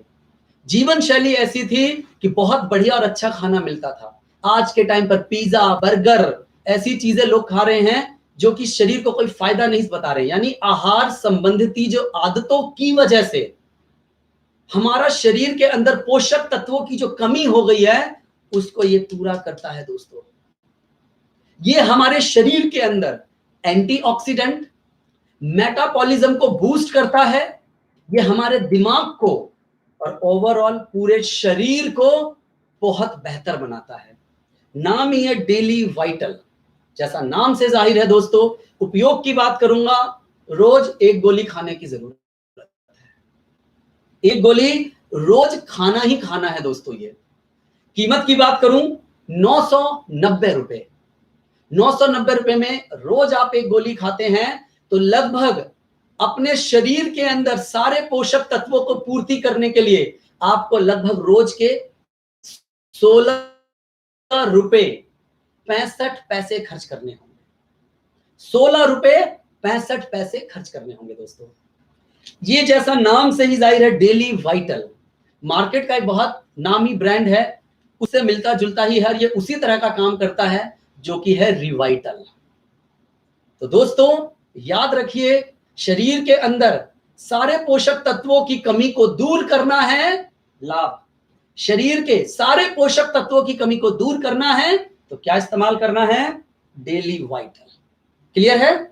जीवन शैली ऐसी थी कि बहुत बढ़िया और अच्छा खाना मिलता था। आज के टाइम पर पिज्जा, बर्गर, ऐसी चीजें लोग खा रहे हैं जो कि शरीर को कोई फायदा नहीं बता रहे। यानी आहार संबंधी जो आदतों की वजह से हमारा शरीर के अंदर पोषक तत्वों की जो कमी हो गई है उसको ये पूरा करता है दोस्तों। ये हमारे शरीर के अंदर एंटीऑक्सीडेंट, मेटाबॉलिज्म को बूस्ट करता है, ये हमारे दिमाग को और ओवरऑल पूरे शरीर को बहुत बेहतर बनाता है। नाम ही है डेली वाइटल, जैसा नाम से जाहिर है दोस्तों। उपयोग की बात करूंगा, रोज 1 गोली खाने की जरूरत है। 1 गोली रोज खाना ही खाना है दोस्तों। ये कीमत की बात करूं 990 रुपए। 990 रुपए में रोज आप 1 गोली खाते हैं तो लगभग अपने शरीर के अंदर सारे पोषक तत्वों को पूर्ति करने के लिए आपको लगभग रोज के 16 रुपए 65 पैसे खर्च करने होंगे। 16 रुपए 65 पैसे खर्च करने होंगे दोस्तों। ये जैसा नाम से ही जाहिर है डेली वाइटल, मार्केट का एक बहुत नामी ब्रांड है, उससे मिलता जुलता ही है। ये उसी तरह का काम करता है जो कि है रिवाइटल। तो दोस्तों याद रखिए, शरीर के अंदर सारे पोषक तत्वों की कमी को दूर करना है लाभ। शरीर के सारे पोषक तत्वों की कमी को दूर करना है तो क्या इस्तेमाल करना है? Daily vital. क्लियर है?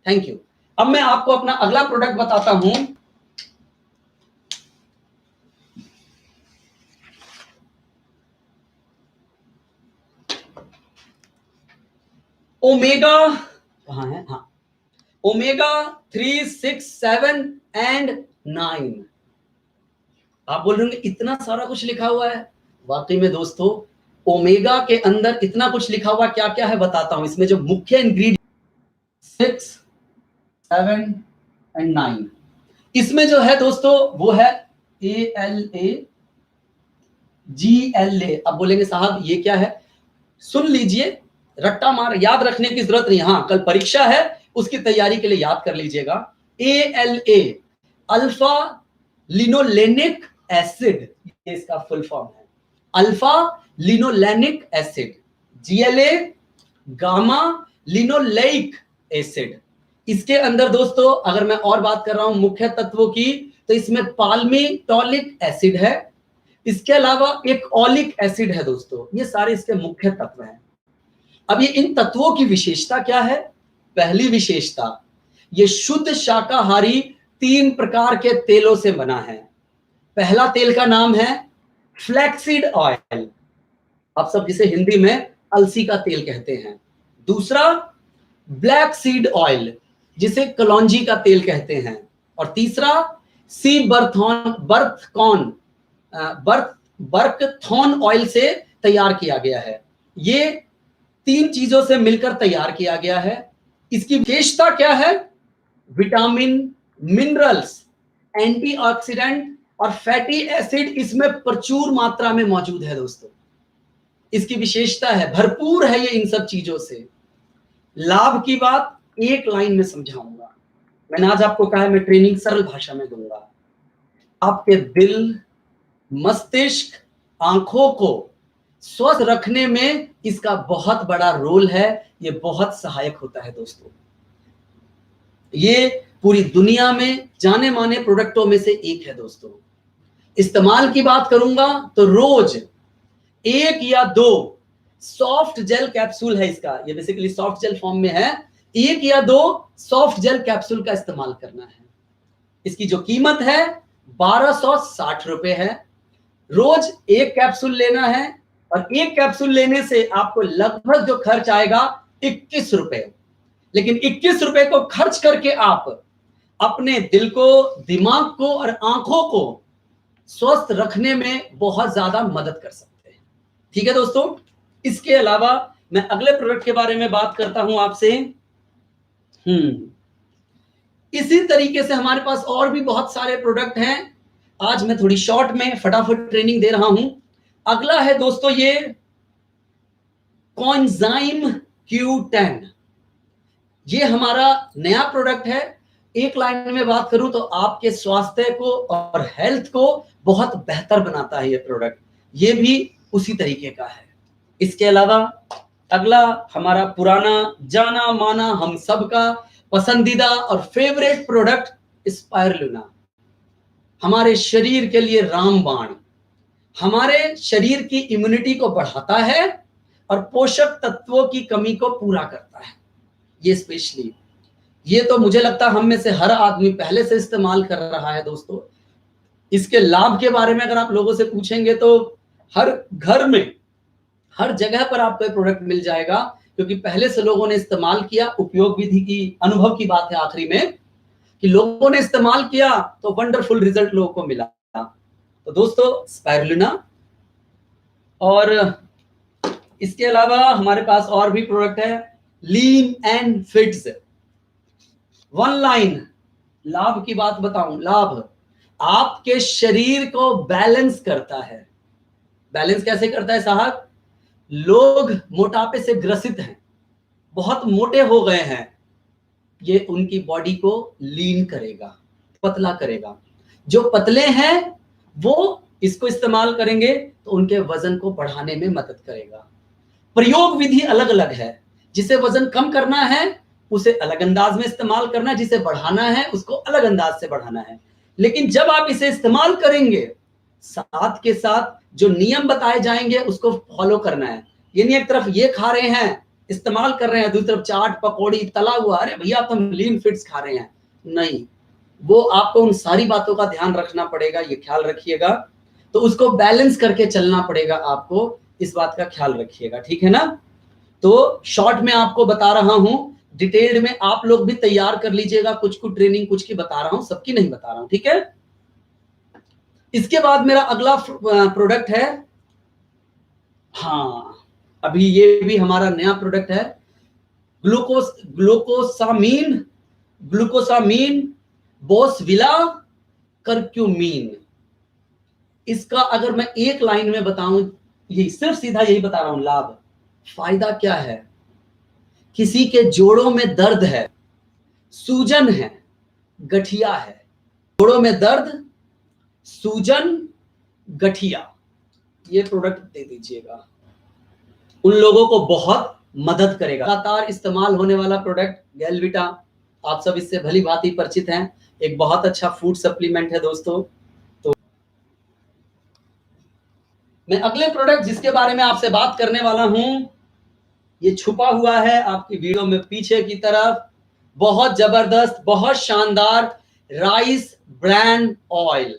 Thank you. अब मैं आपको अपना अगला प्रोडक्ट बताता हूं। ओमेगा, कहां है? हाँ, ओमेगा 3, 6, 7 एंड 9। आप बोल रहे होंगे इतना सारा कुछ लिखा हुआ है। वाकई में दोस्तों, ओमेगा के अंदर इतना कुछ लिखा हुआ क्या क्या है बताता हूं। इसमें जो मुख्य इंग्रेडिएंट 6, 7 एंड 9, इसमें जो है दोस्तों वो है ALA GLA। अब बोलेंगे साहब ये क्या है? सुन लीजिए, रट्टा मार याद रखने की जरूरत नहीं। हाँ, कल परीक्षा है, उसकी तैयारी के लिए याद कर लीजिएगा। ALA अल्फा लिनोलेनिक एसिड, ये इसका फुल फॉर्म है, alpha linolenic acid. GLA gamma linoleic acid. इसके अंदर दोस्तों अगर मैं और बात कर रहा हूं मुख्य तत्वों की, तो इसमें पाल्मिटोलिक एसिड है, इसके अलावा एक ओलिक एसिड है दोस्तों। ये सारे इसके मुख्य तत्व हैं। अब ये इन तत्वों की विशेषता क्या है? पहली विशेषता, ये शुद्ध शाकाहारी 3 प्रकार के तेलों से बना है। पहला तेल का नाम है फ्लैक्सीड ऑयल, आप सब जिसे हिंदी में अलसी का तेल कहते हैं। दूसरा ब्लैक सीड ऑयल, जिसे कलौंजी का तेल कहते हैं। और तीसरा सी बर्थॉन ऑयल से तैयार किया गया है। ये 3 चीजों से मिलकर तैयार किया गया है। इसकी विशेषता क्या है? विटामिन, मिनरल्स, एंटीऑक्सीडेंट और फैटी एसिड इसमें प्रचुर मात्रा में मौजूद है दोस्तों। इसकी विशेषता है, भरपूर है ये इन सब चीजों से। लाभ की बात एक लाइन में समझाऊंगा। मैंने आज आपको कहा है मैं ट्रेनिंग सरल भाषा में दूंगा। आपके दिल, मस्तिष्क, आंखों को स्वस्थ रखने में इसका बहुत बड़ा रोल है। ये बहुत सहायक होता है दोस्तों। ये पूरी दुनिया में जाने माने प्रोडक्टों में से एक है दोस्तों। इस्तेमाल की बात करूंगा तो रोज 1 या 2 सॉफ्ट जेल कैप्सूल है इसका, ये बेसिकली सॉफ्ट जेल फॉर्म में है। 1 या 2 सॉफ्ट जेल कैप्सूल का इस्तेमाल करना है। इसकी जो कीमत है 1260 रुपए है। रोज 1 कैप्सूल लेना है और 1 कैप्सूल लेने से आपको लगभग जो खर्च आएगा 21 रुपए। लेकिन 21 रुपए को खर्च करके आप अपने दिल को, दिमाग को और आंखों को स्वस्थ रखने में बहुत ज्यादा मदद कर सकते हैं। ठीक है दोस्तों, इसके अलावा मैं अगले प्रोडक्ट के बारे में बात करता हूं आपसे। इसी तरीके से हमारे पास और भी बहुत सारे प्रोडक्ट हैं। आज मैं थोड़ी शॉर्ट में फटाफट ट्रेनिंग दे रहा हूं। अगला है दोस्तों ये कोएंजाइम Q10। ये हमारा नया प्रोडक्ट है। एक लाइन में बात करूं तो आपके स्वास्थ्य को और हेल्थ को बहुत बेहतर बनाता है ये प्रोडक्ट। ये भी उसी तरीके का है। इसके अलावा अगला हमारा पुराना जाना माना हम सबका पसंदीदा और फेवरेट प्रोडक्ट स्पाइरुलिना, हमारे शरीर के लिए रामबाण, हमारे शरीर की इम्यूनिटी को बढ़ाता है और पोषक तत्वों की कमी को पूरा करता है। ये स्पेशली, ये तो मुझे लगता है हम में से हर आदमी पहले से इस्तेमाल कर रहा है दोस्तों। इसके लाभ के बारे में अगर आप लोगों से पूछेंगे तो हर घर में, हर जगह पर आपको प्रोडक्ट मिल जाएगा, क्योंकि पहले से लोगों ने इस्तेमाल किया। उपयोग विधि की, अनुभव की बात है आखिरी में, कि लोगों ने इस्तेमाल किया तो वंडरफुल रिजल्ट लोगों को मिला। तो दोस्तों स्पाइरुलिना, और इसके अलावा हमारे पास और भी प्रोडक्ट है लीन एंड फिट्स। 1 लाइन लाभ की बात बताऊं। लाभ आपके शरीर को बैलेंस करता है। बैलेंस कैसे करता है साहब? लोग मोटापे से ग्रसित हैं, बहुत मोटे हो गए हैं, ये उनकी बॉडी को लीन करेगा, पतला करेगा। जो पतले हैं वो इसको इस्तेमाल करेंगे तो उनके वजन को बढ़ाने में मदद करेगा। प्रयोग विधि अलग अलग है। जिसे वजन कम करना है उसे अलग अंदाज में इस्तेमाल करना है, जिसे बढ़ाना है उसको अलग अंदाज से बढ़ाना है। लेकिन जब आप इसे इस्तेमाल करेंगे, साथ के साथ जो नियम बताए जाएंगे उसको फॉलो करना है। ये नहीं एक तरफ ये खा रहे हैं, इस्तेमाल कर रहे हैं, दूसरी तरफ चाट पकौड़ी तला हुआ, अरे भैया तो हम लीन फिट्स खा रहे हैं। नहीं, वो आपको उन सारी बातों का ध्यान रखना पड़ेगा, ये ख्याल रखिएगा। तो उसको बैलेंस करके चलना पड़ेगा आपको, इस बात का ख्याल रखिएगा। ठीक है ना? तो शॉर्ट में आपको बता रहा हूं, डिटेल्ड में आप लोग भी तैयार कर लीजिएगा। कुछ ट्रेनिंग कुछ की बता रहा हूं, सबकी नहीं बता रहा हूं। ठीक है? इसके बाद मेरा अगला प्रोडक्ट है, हाँ अभी ये भी हमारा नया प्रोडक्ट है, ग्लूकोसामीन, ग्लूकोसामीन बोसविला करक्यूमीन। इसका अगर मैं एक लाइन में बताऊं, यही सिर्फ सीधा यही बता रहा हूं, लाभ फायदा क्या है। किसी के जोड़ों में दर्द है, सूजन है, गठिया है, जोड़ों में दर्द, सूजन, गठिया, ये प्रोडक्ट दे दीजिएगा, उन लोगों को बहुत मदद करेगा। लगातार इस्तेमाल होने वाला प्रोडक्ट गैलविटा, आप सब इससे भली भांति परिचित हैं, एक बहुत अच्छा फूड सप्लीमेंट है दोस्तों। तो मैं अगले प्रोडक्ट जिसके बारे में आपसे बात करने वाला हूं, ये छुपा हुआ है आपकी वीडियो में पीछे की तरफ, बहुत जबरदस्त, बहुत शानदार राइस ब्रांड ऑयल।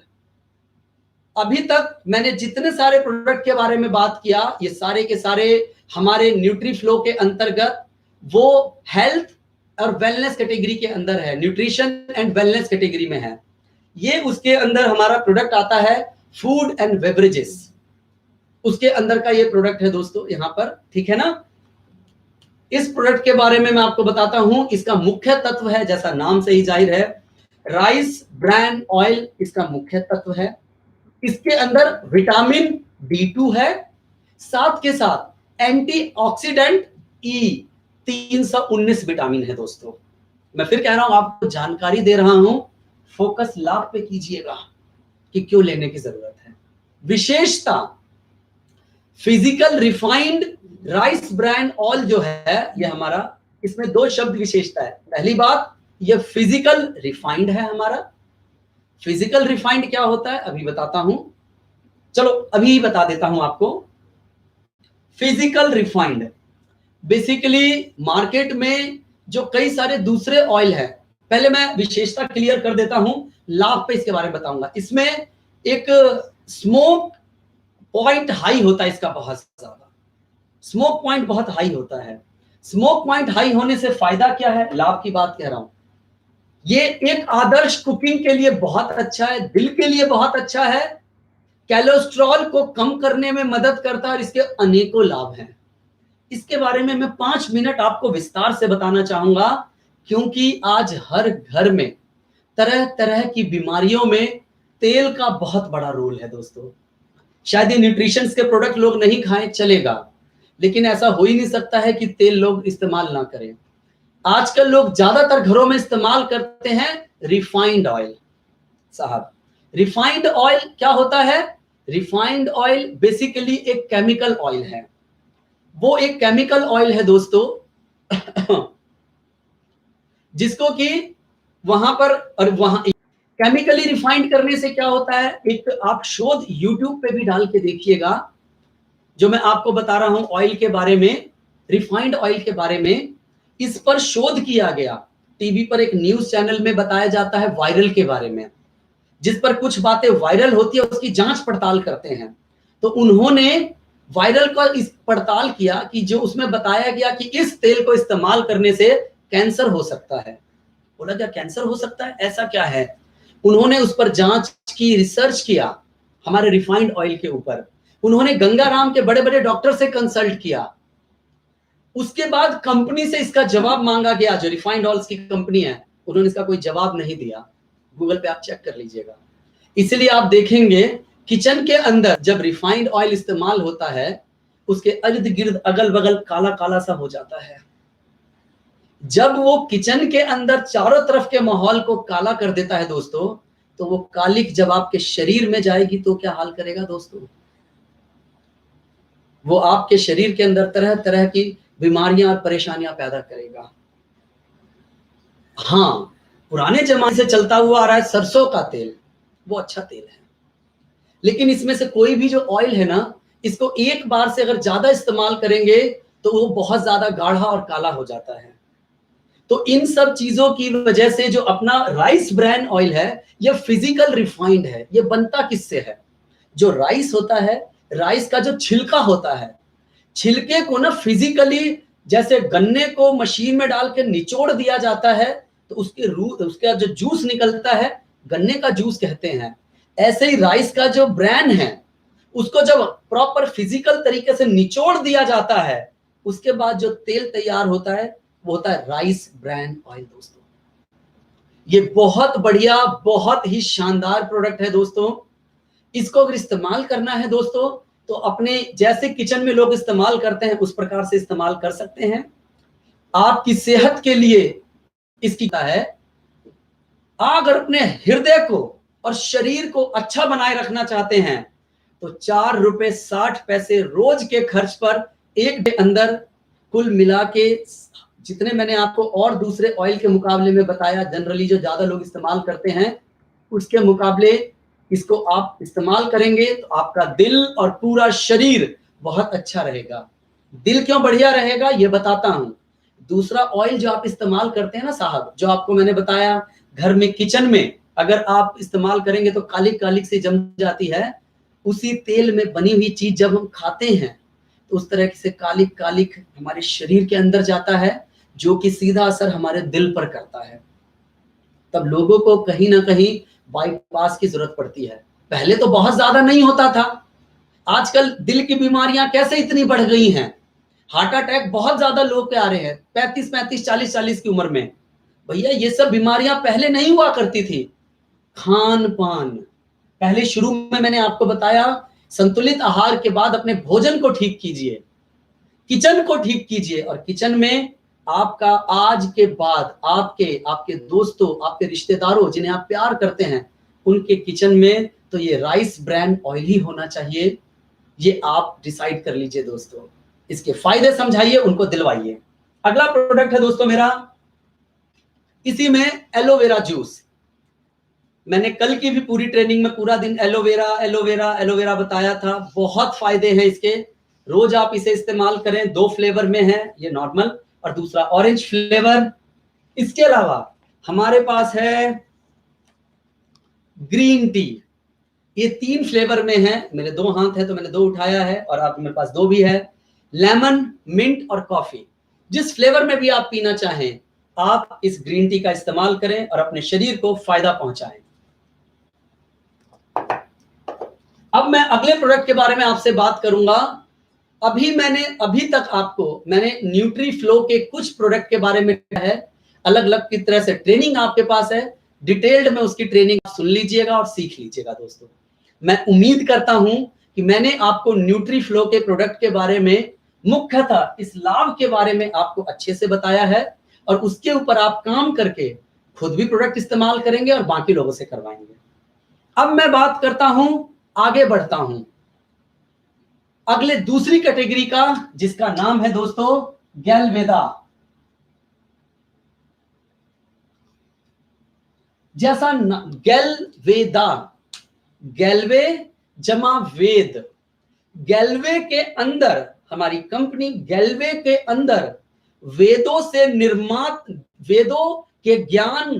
अभी तक मैंने जितने सारे प्रोडक्ट के बारे में बात किया, ये सारे के सारे हमारे न्यूट्रीफ्लो के अंतर्गत, वो हेल्थ और वेलनेस कैटेगरी के अंदर है, न्यूट्रिशन एंड वेलनेस कैटेगरी में है। ये उसके अंदर हमारा प्रोडक्ट आता है फूड एंड बेवरेजेस, उसके अंदर का ये प्रोडक्ट है दोस्तों यहाँ पर, ठीक है ना। इस प्रोडक्ट के बारे में मैं आपको बताता हूं, इसका मुख्य तत्व है, जैसा नाम से ही जाहिर है, राइस ब्रान ऑयल इसका मुख्य तत्व है। इसके अंदर विटामिन B2 है, साथ के साथ एंटीऑक्सीडेंट E 319 विटामिन है दोस्तों। मैं फिर कह रहा हूं, आपको जानकारी दे रहा हूं, फोकस लाभ पे कीजिएगा कि क्यों लेने की जरूरत है। विशेषता, physical refined rice brand oil जो है ये हमारा, इसमें दो शब्द विशेषता है। पहली बात, ये फिजिकल रिफाइंड है हमारा। फिजिकल रिफाइंड क्या होता है अभी बताता हूं, चलो अभी बता देता हूं आपको। फिजिकल रिफाइंड बेसिकली मार्केट में जो कई सारे दूसरे ऑयल है, पहले मैं विशेषता क्लियर कर देता हूं, लाभ पे इसके बारे में बताऊंगा। इसमें एक स्मोक पॉइंट हाई होता है इसका, बहुत ज्यादा स्मोक पॉइंट बहुत हाई होता है। स्मोक पॉइंट हाई होने से फायदा क्या है, लाभ की बात कह रहा हूं। ये एक आदर्श कुकिंग के लिए बहुत अच्छा है, दिल के लिए बहुत अच्छा है, कोलेस्ट्रॉल को कम करने में मदद करता है और इसके अनेकों लाभ हैं। इसके बारे में मैं 5 मिनट आपको विस्तार से बताना चाहूंगा, क्योंकि आज हर घर में तरह तरह की बीमारियों में तेल का बहुत बड़ा रोल है दोस्तों। शायद ये न्यूट्रिशन के प्रोडक्ट लोग नहीं खाएं चलेगा, लेकिन ऐसा हो ही नहीं सकता है कि तेल लोग इस्तेमाल ना करें। आजकल लोग ज्यादातर घरों में इस्तेमाल करते हैं रिफाइंड ऑयल। साहब, रिफाइंड ऑयल क्या होता है? रिफाइंड ऑयल बेसिकली एक केमिकल ऑयल है, वो एक केमिकल ऑयल है दोस्तों जिसको कि वहां पर और वहां केमिकली रिफाइंड करने से क्या होता है, एक आप शोध यूट्यूब पे भी डाल के देखिएगा, जो मैं आपको बता रहा हूं ऑयल के बारे में, रिफाइंड ऑयल के बारे में, इस पर शोध किया गया। टीवी पर एक न्यूज चैनल में बताया जाता है वायरल के बारे में, जिस पर कुछ बातें वायरल होती है उसकी जांच पड़ताल करते हैं। तो उन्होंने वायरल का इस पड़ताल किया कि जो उसमें बताया गया कि इस तेल को इस्तेमाल करने से कैंसर हो सकता है। बोला क्या कैंसर हो सकता है, ऐसा क्या है? उन्होंने उस पर जांच की, रिसर्च किया हमारे रिफाइंड ऑयल के ऊपर। उन्होंने गंगाराम के बड़े बड़े डॉक्टर से कंसल्ट किया। उसके बाद कंपनी से इसका जवाब मांगा गया, जो रिफाइंड ऑयल की कंपनी है, उन्होंने इसका कोई जवाब नहीं दिया। गूगल पे आप चेक कर लीजिएगा। इसलिए आप देखेंगे किचन के अंदर जब रिफाइंड ऑयल इस्तेमाल होता है, उसके इर्द गिर्द अगल बगल काला काला सा हो जाता है। जब वो किचन के अंदर चारों तरफ के माहौल को काला कर देता है दोस्तों, तो वो कालिक जब आपके शरीर में जाएगी तो क्या हाल करेगा दोस्तों? वो आपके शरीर के अंदर तरह तरह की बीमारियां और परेशानियां पैदा करेगा। हाँ, पुराने जमाने से चलता हुआ आ रहा है सरसों का तेल, वो अच्छा तेल है, लेकिन इसमें से कोई भी जो ऑयल है ना, इसको एक बार से अगर ज्यादा इस्तेमाल करेंगे तो वो बहुत ज्यादा गाढ़ा और काला हो जाता है। तो इन सब चीजों की वजह से जो अपना राइस ब्रान ऑयल है, ये फिजिकल रिफाइंड है। ये बनता किससे है? जो राइस होता है, राइस का जो छिलका होता है, छिलके को ना फिजिकली, जैसे गन्ने को मशीन में डाल के निचोड़ दिया जाता है तो उसके उसका जो जूस निकलता है, गन्ने का जूस कहते हैं, ऐसे ही राइस का जो ब्रांड है उसको जब प्रॉपर फिजिकल तरीके से निचोड़ दिया जाता है, उसके बाद जो तेल तैयार होता है वो होता है राइस ब्रांड ऑयल दोस्तों। ये बहुत बढ़िया, बहुत ही शानदार प्रोडक्ट है दोस्तों। इसको अगर इस्तेमाल करना है दोस्तों तो अपने जैसे किचन में लोग इस्तेमाल करते हैं उस प्रकार से इस्तेमाल कर सकते हैं। आपकी सेहत के लिए इसकी है, अगर अपने हृदय को और शरीर को अच्छा बनाए रखना चाहते हैं तो ₹4.60 रोज के खर्च पर एक डे अंदर कुल मिला के जितने मैंने आपको और दूसरे ऑयल के मुकाबले में बताया, जनरली जो ज्यादा लोग इस्तेमाल करते हैं उसके मुकाबले इसको आप इस्तेमाल करेंगे तो आपका दिल और पूरा शरीर बहुत अच्छा रहेगा। दिल क्यों बढ़िया रहेगा ये बताता हूं। दूसरा ऑयल जो आप इस्तेमाल करते हैं ना साहब, जो आपको मैंने बताया घर में किचन में अगर आप इस्तेमाल करेंगे तो कालिक कालिक से जम जाती है, उसी तेल में बनी हुई चीज जब हम खाते हैं तो उस तरह से कालिक कालिक हमारे शरीर के अंदर जाता है, जो कि सीधा असर हमारे दिल पर करता है। तब लोगों को कहीं ना कहीं बाईपास की जरूरत पड़ती है। पहले तो बहुत ज्यादा नहीं होता था, आजकल दिल की बीमारियां कैसे इतनी बढ़ गई हैं। हार्ट अटैक बहुत ज्यादा लोग के आ रहे हैं 35-35, 40-40 की उम्र में। भैया ये सब बीमारियां पहले नहीं हुआ करती थी। खान पान, पहले शुरू में मैंने आपको बताया संतुलित आहार के बाद अपने भोजन को ठीक कीजिए, किचन को ठीक कीजिए, और किचन में आपका आज के बाद आपके आपके दोस्तों, आपके रिश्तेदारों जिन्हें आप प्यार करते हैं उनके किचन में तो ये राइस ब्रांड ऑयल ही होना चाहिए। ये आप डिसाइड कर लीजिए दोस्तों। इसके फायदे समझाइए, उनको दिलवाइए। अगला प्रोडक्ट है दोस्तों मेरा, इसी में एलोवेरा जूस। मैंने कल की भी पूरी ट्रेनिंग में पूरा दिन एलोवेरा एलोवेरा एलोवेरा बताया था। बहुत फायदे हैं इसके, रोज आप इसे इस्तेमाल करें। 2 फ्लेवर में है, ये नॉर्मल और दूसरा ऑरेंज फ्लेवर। इसके अलावा हमारे पास है ग्रीन टी, ये 3 फ्लेवर में है। मेरे 2 हाथ है तो मैंने 2 उठाया है और आप मेरे पास 2 भी है। लेमन, मिंट और कॉफी, जिस फ्लेवर में भी आप पीना चाहें आप इस ग्रीन टी का इस्तेमाल करें और अपने शरीर को फायदा पहुंचाएं। अब मैं अगले प्रोडक्ट के बारे में आपसे बात करूंगा। अभी तक आपको मैंने न्यूट्री फ्लो के कुछ प्रोडक्ट के बारे में है, अलग अलग की तरह से ट्रेनिंग आपके पास है, डिटेल्ड में उसकी ट्रेनिंग सुन लीजिएगा और सीख लीजिएगा दोस्तों। मैं उम्मीद करता हूं कि मैंने आपको न्यूट्री फ्लो के प्रोडक्ट के बारे में, मुख्यतः इस लाभ के बारे में आपको अच्छे से बताया है और उसके ऊपर आप काम करके खुद भी प्रोडक्ट इस्तेमाल करेंगे और बाकी लोगों से करवाएंगे। अब मैं बात करता हूं, आगे बढ़ता हूं अगले दूसरी कैटेगरी का, जिसका नाम है दोस्तों गैलवेदा। जैसा गैलवेदा, गैलवे जमा वेद, गैलवे के अंदर हमारी कंपनी गैलवे के अंदर वेदों से निर्मात, वेदों के ज्ञान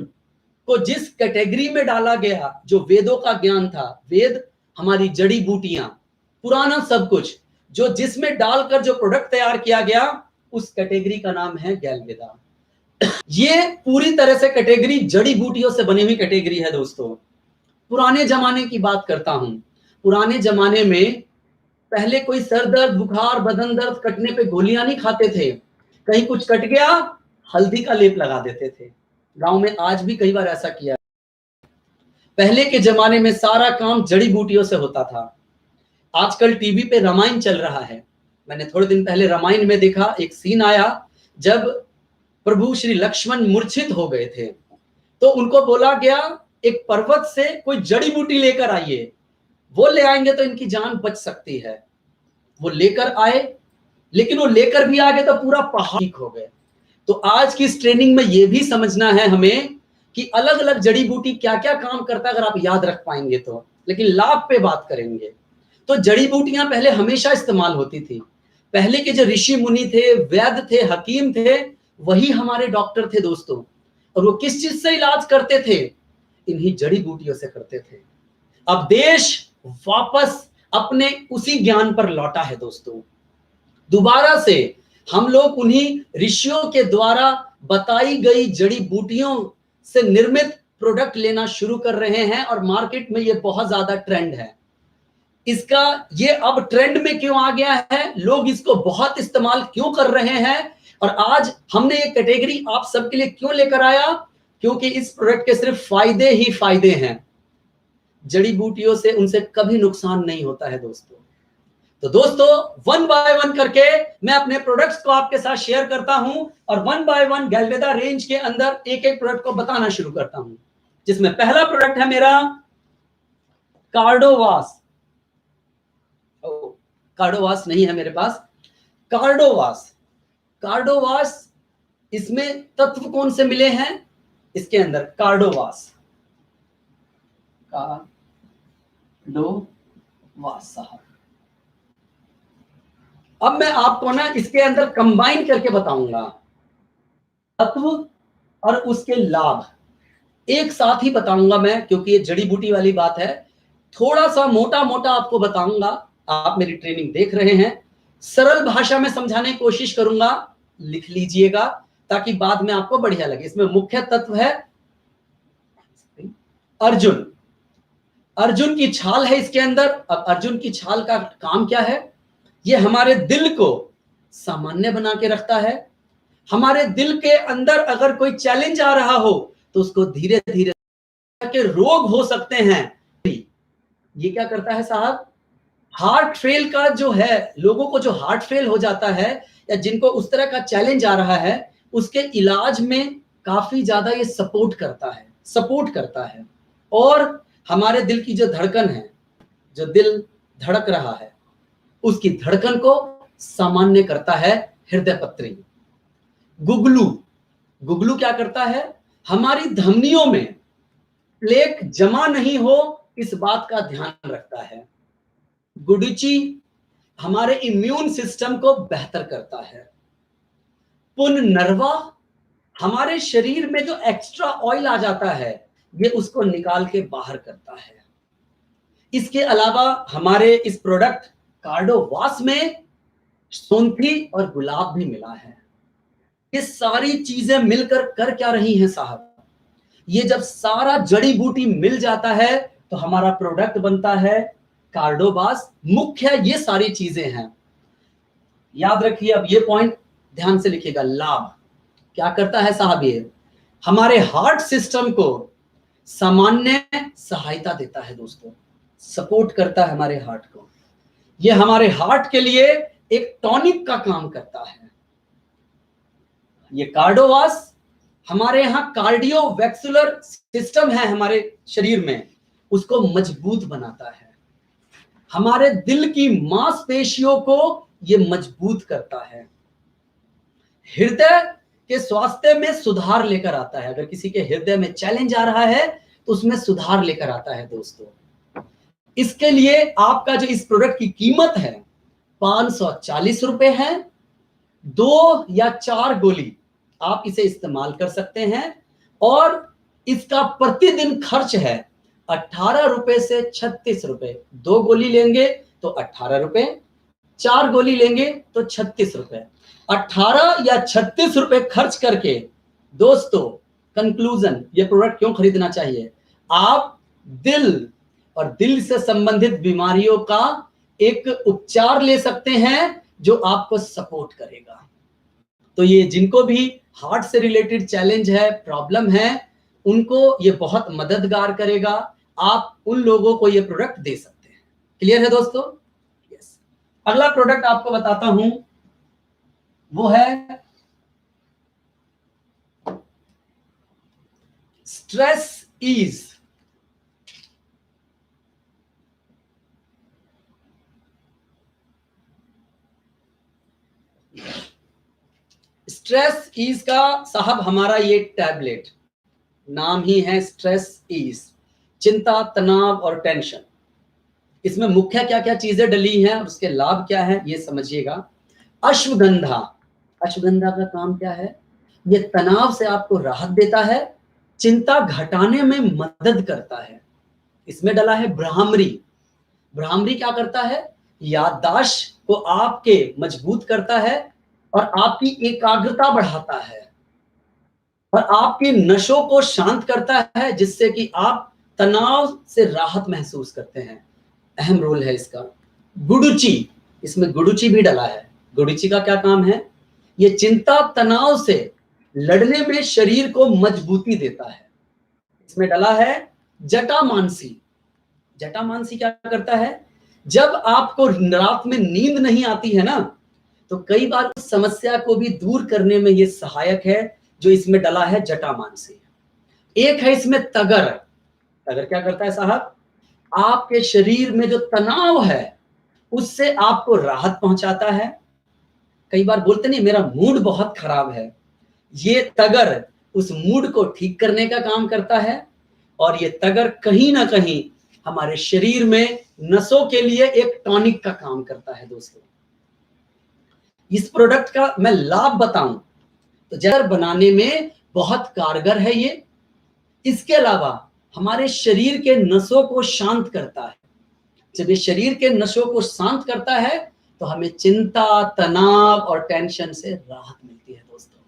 को जिस कैटेगरी में डाला गया, जो वेदों का ज्ञान था, वेद हमारी जड़ी बूटियां, पुराना सब कुछ, जो जिसमें डालकर जो प्रोडक्ट तैयार किया गया, उस कैटेगरी का नाम है गैलवेदा। ये पूरी तरह से कैटेगरी जड़ी बूटियों से बनी हुई कैटेगरी है दोस्तों। पुराने जमाने की बात करता हूं, पुराने जमाने में पहले कोई सर दर्द, बुखार, बदन दर्द कटने पे गोलियां नहीं खाते थे, कहीं कुछ कट गया हल्दी का लेप लगा देते थे। गांव में आज भी कई बार ऐसा किया। पहले के जमाने में सारा काम जड़ी बूटियों से होता था। आजकल टीवी पे रामायण चल रहा है, मैंने थोड़े दिन पहले रामायण में देखा, एक सीन आया जब प्रभु श्री लक्ष्मण मूर्छित हो गए थे तो उनको बोला गया एक पर्वत से कोई जड़ी बूटी लेकर आइए, वो ले आएंगे तो इनकी जान बच सकती है। वो लेकर आए, लेकिन वो लेकर भी आ गए तो पूरा पहाड़ ठीक हो गए। तो आज की इस ट्रेनिंग में ये भी समझना है हमें कि अलग अलग जड़ी बूटी क्या क्या काम करता है, अगर आप याद रख पाएंगे तो। लेकिन लाभ पे बात करेंगे तो जड़ी बूटियां पहले हमेशा इस्तेमाल होती थी। पहले के जो ऋषि मुनि थे, वैद्य थे, हकीम थे, वही हमारे डॉक्टर थे दोस्तों। और वो किस चीज से इलाज करते थे? इन्हीं जड़ी बूटियों से करते थे। अब देश वापस अपने उसी ज्ञान पर लौटा है दोस्तों। दोबारा से हम लोग उन्हीं ऋषियों के द्वारा बताई गई जड़ी बूटियों से निर्मित प्रोडक्ट लेना शुरू कर रहे हैं और मार्केट में ये बहुत ज्यादा ट्रेंड है। इसका ये अब ट्रेंड में क्यों आ गया है, लोग इसको बहुत इस्तेमाल क्यों कर रहे हैं, और आज हमने ये कैटेगरी आप सबके लिए क्यों लेकर आया, क्योंकि इस प्रोडक्ट के सिर्फ फायदे ही फायदे हैं। जड़ी बूटियों से उनसे कभी नुकसान नहीं होता है दोस्तों। तो दोस्तों, वन बाय वन करके मैं अपने प्रोडक्ट्स को आपके साथ शेयर करता हूं और वन बाय वन गैल्वेदा रेंज के अंदर एक एक प्रोडक्ट को बताना शुरू करता हूं, जिसमें पहला प्रोडक्ट है मेरा कार्डोवास। कार्डोवास नहीं है मेरे पास, कार्डोवास। कार्डोवास, इसमें तत्व कौन से मिले हैं इसके अंदर, कार्डोवास, कार्डोवास साहब। अब मैं आपको ना इसके अंदर कंबाइन करके बताऊंगा तत्व और उसके लाभ, एक साथ ही बताऊंगा मैं, क्योंकि ये जड़ी बूटी वाली बात है। थोड़ा सा मोटा मोटा आपको बताऊंगा, आप मेरी ट्रेनिंग देख रहे हैं, सरल भाषा में समझाने की कोशिश करूंगा, लिख लीजिएगा ताकि बाद में आपको बढ़िया लगे। इसमें मुख्य तत्व है अर्जुन। अर्जुन की छाल है इसके अंदर। अब अर्जुन की छाल का काम क्या है, ये हमारे दिल को सामान्य बना के रखता है। हमारे दिल के अंदर अगर कोई चैलेंज आ रहा हो तो उसको धीरे धीरे के रोग हो सकते हैं। ये क्या करता है साहब, हार्ट फेल का जो है, लोगों को जो हार्ट फेल हो जाता है या जिनको उस तरह का चैलेंज आ रहा है, उसके इलाज में काफी ज्यादा ये सपोर्ट करता है। और हमारे दिल की जो धड़कन है, जो दिल धड़क रहा है, उसकी धड़कन को सामान्य करता है हृदय पत्री। गुगलू क्या करता है, हमारी धमनियों में प्लेक जमा नहीं हो इस बात का ध्यान रखता है। गुडुचि हमारे इम्यून सिस्टम को बेहतर करता है। पुनर्वा हमारे शरीर में जो एक्स्ट्रा ऑयल आ जाता है, ये उसको निकाल के बाहर करता है। इसके अलावा हमारे इस प्रोडक्ट कार्डोवास में सौंठी और गुलाब भी मिला है। ये सारी चीजें मिलकर कर क्या रही हैं साहब, ये जब सारा जड़ी बूटी मिल जाता है तो हमारा प्रोडक्ट बनता है कार्डोवास। मुख्य ये सारी चीजें हैं, याद रखिए। अब ये पॉइंट ध्यान से लिखिएगा। लाभ क्या करता है साहब, ये हमारे हार्ट सिस्टम को सामान्य सहायता देता है दोस्तों, सपोर्ट करता है हमारे हार्ट को। ये हमारे हार्ट के लिए एक टॉनिक का काम करता है। ये कार्डोवास हमारे यहां कार्डियोवैस्कुलर सिस्टम है हमारे शरीर में, उसको मजबूत बनाता है। हमारे दिल की मांसपेशियों को ये मजबूत करता है। हृदय के स्वास्थ्य में सुधार लेकर आता है। अगर किसी के हृदय में चैलेंज आ रहा है तो उसमें सुधार लेकर आता है दोस्तों। इसके लिए आपका जो इस प्रोडक्ट की कीमत है 540 रुपए है। 2 या 4 गोली आप इसे इस्तेमाल कर सकते हैं और इसका प्रतिदिन खर्च है 18 रुपए से 36 रुपए। 2 गोली लेंगे तो 18 रुपए, 4 गोली लेंगे तो 36 रुपए। 18 या 36 रुपए खर्च करके दोस्तों, कंक्लूजन, ये प्रोडक्ट क्यों खरीदना चाहिए, आप दिल और दिल से संबंधित बीमारियों का एक उपचार ले सकते हैं जो आपको सपोर्ट करेगा। तो ये जिनको भी हार्ट से रिलेटेड चैलेंज है, प्रॉब्लम है, उनको ये बहुत मददगार करेगा। आप उन लोगों को ये प्रोडक्ट दे सकते हैं। क्लियर है दोस्तों? यस। अगला प्रोडक्ट आपको बताता हूं, वो है स्ट्रेस ईज। स्ट्रेस ईज का साहब हमारा ये टैबलेट, नाम ही है स्ट्रेस ईज, चिंता, तनाव और टेंशन। इसमें मुख्य क्या क्या चीजें डली हैं और उसके लाभ क्या है ये समझिएगा। अश्वगंधा, अश्वगंधा का काम क्या है, ये तनाव से आपको राहत देता है, चिंता घटाने में मदद करता है। इसमें डला है ब्राह्मरी। ब्राह्मरी क्या करता है, याददाश्त को आपके मजबूत करता है और आपकी एकाग्रता बढ़ाता है और आपकी नसों को शांत करता है, जिससे कि आप तनाव से राहत महसूस करते हैं। अहम रोल है इसका। गुडुचि, इसमें गुडुचि भी डला है। गुडुचि का क्या काम है? ये चिंता तनाव से लड़ने में शरीर को मजबूती देता है। इसमें डला है जटामांसी। जटामांसी क्या करता है? जब आपको रात में नींद नहीं आती है ना, तो कई बार उस समस्या को भी दूर करने में ये सहायक है, जो इसमें डला है जटामांसी। एक है इसमें तगर। तगर क्या करता है साहब? आपके शरीर में जो तनाव है उससे आपको राहत पहुंचाता है। कई बार बोलते नहीं मेरा मूड बहुत खराब है, ये तगर उस मूड को ठीक करने का काम करता है। और ये तगर कहीं ना कहीं हमारे शरीर में नसों के लिए एक टॉनिक का काम करता है दोस्तों। इस प्रोडक्ट का मैं लाभ बताऊं तो जहर बनाने में बहुत कारगर है ये। इसके अलावा हमारे शरीर के नसों को शांत करता है। जब ये शरीर के नसों को शांत करता है तो हमें चिंता, तनाव और टेंशन से राहत मिलती है दोस्तों।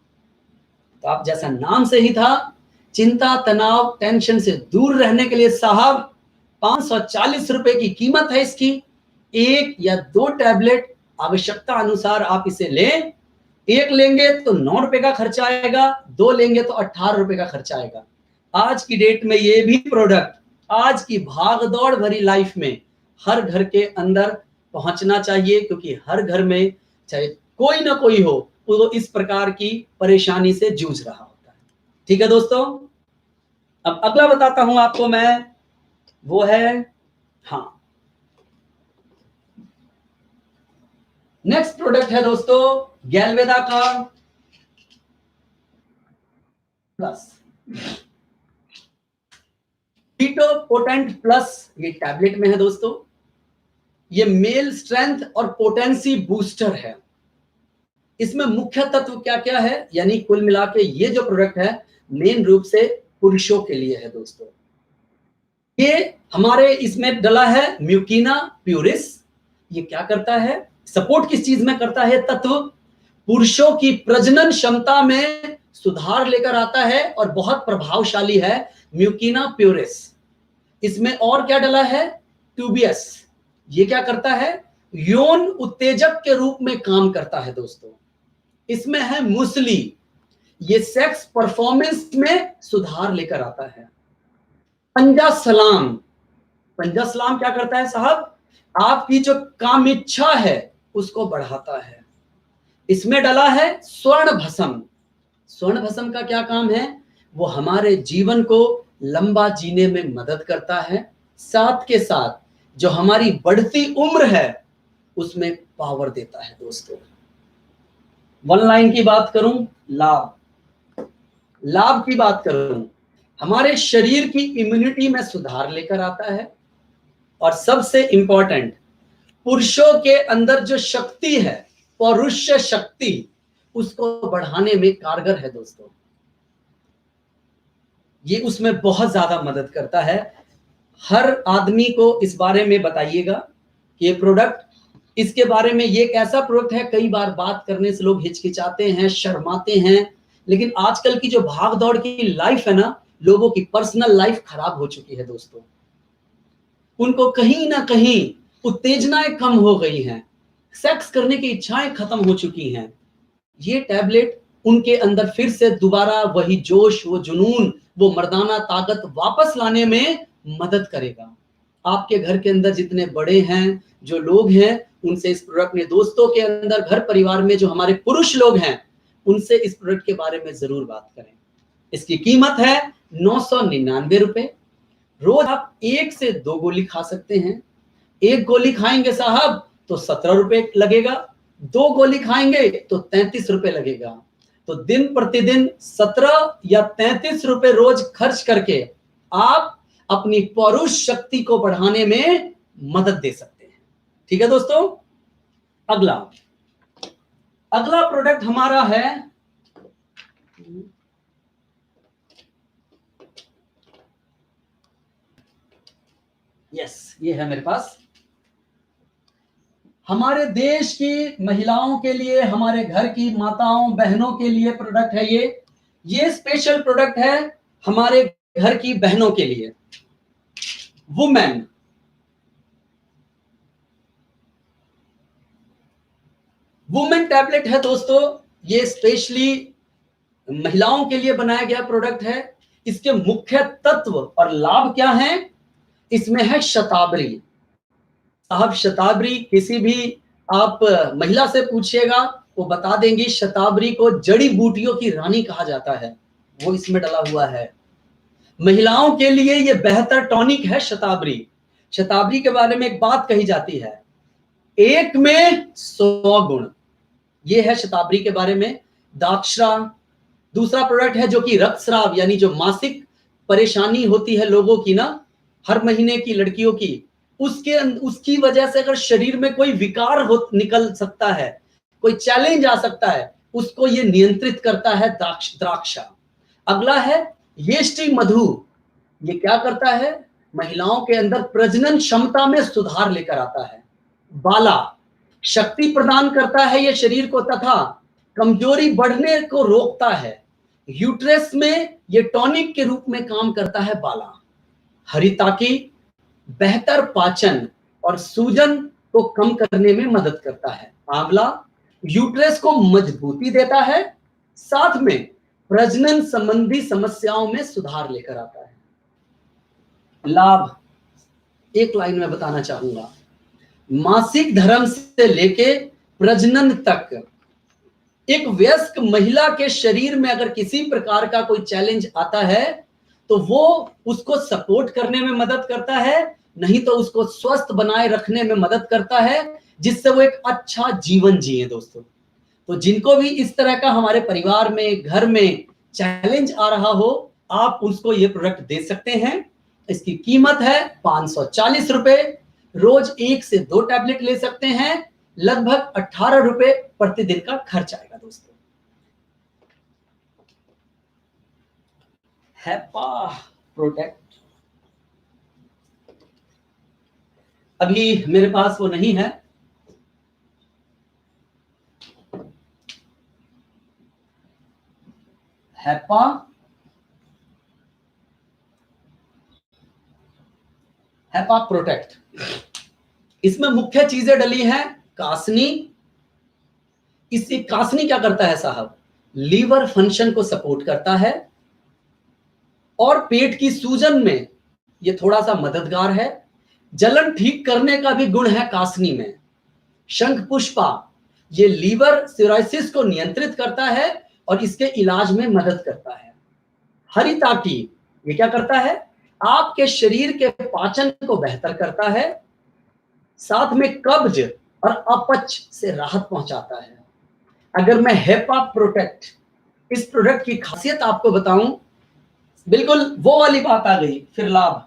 तो आप जैसा नाम से ही था, चिंता, तनाव, टेंशन से दूर रहने के लिए साहब 540 रुपए की कीमत है इसकी। 1 या 2 टैबलेट आवश्यकता अनुसार आप इसे लें। 1 लेंगे तो 9 रुपए का खर्चा आएगा, 2 लेंगे तो 18 रुपए का खर्चा आएगा। आज की डेट में ये भी प्रोडक्ट आज की भागदौड़ भरी लाइफ में हर घर के अंदर पहुंचना चाहिए, क्योंकि हर घर में चाहे कोई ना कोई हो, वो इस प्रकार की परेशानी से जूझ रहा होता है। ठीक है दोस्तों, अब अगला बताता हूं आपको मैं, वो है हाँ नेक्स्ट प्रोडक्ट है दोस्तों गैलवेदा का प्लस कीटो पोटेंट प्लस। ये टैबलेट में है दोस्तों। ये मेल स्ट्रेंथ और पोटेंसी बूस्टर है। इसमें मुख्य तत्व क्या क्या है, यानी कुल मिला के ये जो प्रोडक्ट है मेन रूप से पुरुषों के लिए है दोस्तों। ये हमारे इसमें डला है म्यूकिना प्यूरिस। ये क्या करता है? सपोर्ट किस चीज में करता है? तत्व पुरुषों की प्रजनन क्षमता में सुधार लेकर आता है और बहुत प्रभावशाली है म्यूकिना प्यूरिस। इसमें और क्या डला है? ट्यूबियस। ये क्या करता है? यौन उत्तेजक के रूप में काम करता है दोस्तों। इसमें है मुसली। ये सेक्स परफॉर्मेंस में सुधार लेकर आता है। पंजा सलाम। पंजा सलाम क्या करता है साहब? आपकी जो काम इच्छा है उसको बढ़ाता है। इसमें डला है स्वर्ण भस्म। स्वर्ण भस्म का क्या काम है? वो हमारे जीवन को लंबा जीने में मदद करता है, साथ के साथ जो हमारी बढ़ती उम्र है उसमें पावर देता है दोस्तों। वन लाइन की बात करूं, लाभ की बात करूं, हमारे शरीर की इम्यूनिटी में सुधार लेकर आता है। और सबसे इंपॉर्टेंट, पुरुषों के अंदर जो शक्ति है, पौरुष शक्ति, उसको बढ़ाने में कारगर है दोस्तों। ये उसमें बहुत ज्यादा मदद करता है। हर आदमी को इस बारे में बताइएगा कि ये प्रोडक्ट, इसके बारे में ये एक ऐसा प्रोडक्ट है, कई बार बात करने से लोग हिचकिचाते हैं, शर्माते हैं, लेकिन आजकल की जो भाग दौड़ की लाइफ है ना, लोगों की पर्सनल लाइफ खराब हो चुकी है दोस्तों। उनको कहीं ना कहीं उत्तेजनाएं कम हो गई हैं, सेक्स करने की इच्छाएं खत्म हो चुकी हैं। ये टैबलेट उनके अंदर फिर से दोबारा वही जोश, वो जुनून, वो मर्दाना ताकत वापस लाने में मदद करेगा। आपके घर के अंदर जितने बड़े हैं, जो लोग हैं, उनसे इस प्रोडक्ट में, दोस्तों के अंदर, घर परिवार में जो हमारे पुरुष लोग हैं, उनसे इस प्रोडक्ट के बारे में जरूर बात करें। इसकी कीमत है 999 रुपए। रोज आप 1 से 2 गोली खा सकते हैं। 1 गोली खाएंगे साहब तो 17 रुपए लगेगा, 2 गोली खाएंगे तो 33 रुपए लगेगा। तो दिन प्रतिदिन 17 या 33 रुपए रोज खर्च करके आप अपनी पौरुष शक्ति को बढ़ाने में मदद दे सकते हैं। ठीक है दोस्तों, अगला प्रोडक्ट हमारा है ये है मेरे पास। हमारे देश की महिलाओं के लिए, हमारे घर की माताओं बहनों के लिए प्रोडक्ट है ये। ये स्पेशल प्रोडक्ट है हमारे घर की बहनों के लिए, वुमेन। वुमेन टैबलेट है दोस्तों, ये स्पेशली महिलाओं के लिए बनाया गया प्रोडक्ट है। इसके मुख्य तत्व और लाभ क्या हैं? इसमें है शतावरी। साहब शतावरी किसी भी आप महिला से पूछिएगा वो बता देंगी, शतावरी को जड़ी बूटियों की रानी कहा जाता है, वो इसमें डला हुआ है। महिलाओं के लिए ये बेहतर टॉनिक है शतावरी। शतावरी के बारे में एक बात कही जाती है, 1 में 100 गुण। ये है शतावरी के बारे में। दाक्षरा दूसरा प्रोडक्ट है जो कि रक्तस्राव यानी जो मासिक परेशानी होती है लोगों की ना, हर महीने की लड़कियों की, उसकी वजह से अगर शरीर में कोई विकार हो निकल सकता है, कोई चैलेंज आ सकता है, उसको ये नियंत्रित करता है द्राक्षा। अगला है येष्टि मधु। ये क्या करता है? महिलाओं के अंदर प्रजनन क्षमता में सुधार लेकर आता है। बाला शक्ति प्रदान करता है ये शरीर को तथा कमजोरी बढ़ने को रोकता है। यूट्रस में ये टॉनिक के रूप में काम करता है बाला। हरिताकी बेहतर पाचन और सूजन को कम करने में मदद करता है। आंवला यूट्रस को मजबूती देता है, साथ में प्रजनन संबंधी समस्याओं में सुधार लेकर आता है। लाभ एक लाइन में बताना चाहूंगा, मासिक धर्म से लेके प्रजनन तक एक वयस्क महिला के शरीर में अगर किसी प्रकार का कोई चैलेंज आता है तो वो उसको सपोर्ट करने में मदद करता है, नहीं तो उसको स्वस्थ बनाए रखने में मदद करता है, जिससे वो एक अच्छा जीवन जिए दोस्तों। तो जिनको भी इस तरह का हमारे परिवार में घर में चैलेंज आ रहा हो, आप उसको ये प्रोडक्ट दे सकते हैं। इसकी कीमत है 540 रुपए। रोज 1 से 2 टैबलेट ले सकते हैं। लगभग 18 रुपए प्रतिदिन का खर्च आएगा दोस्तों। हैपा प्रोटेक्ट अभी मेरे पास वो नहीं है। हैपा प्रोटेक्ट, इसमें मुख्य चीजें डली हैं। कासनी, इससे कासनी क्या करता है साहब? लीवर फंक्शन को सपोर्ट करता है और पेट की सूजन में ये थोड़ा सा मददगार है। जलन ठीक करने का भी गुण है कासनी में। शंख पुष्पा ये लीवर सिरोसिस को नियंत्रित करता है और इसके इलाज में मदद करता है। हरिताकी ये क्या करता है? आपके शरीर के पाचन को बेहतर करता है, साथ में कब्ज और अपच से राहत पहुंचाता है। अगर मैं हेपा प्रोटेक्ट इस प्रोडक्ट की खासियत आपको बताऊं, बिल्कुल वो वाली बात आ गई। फिर लाभ,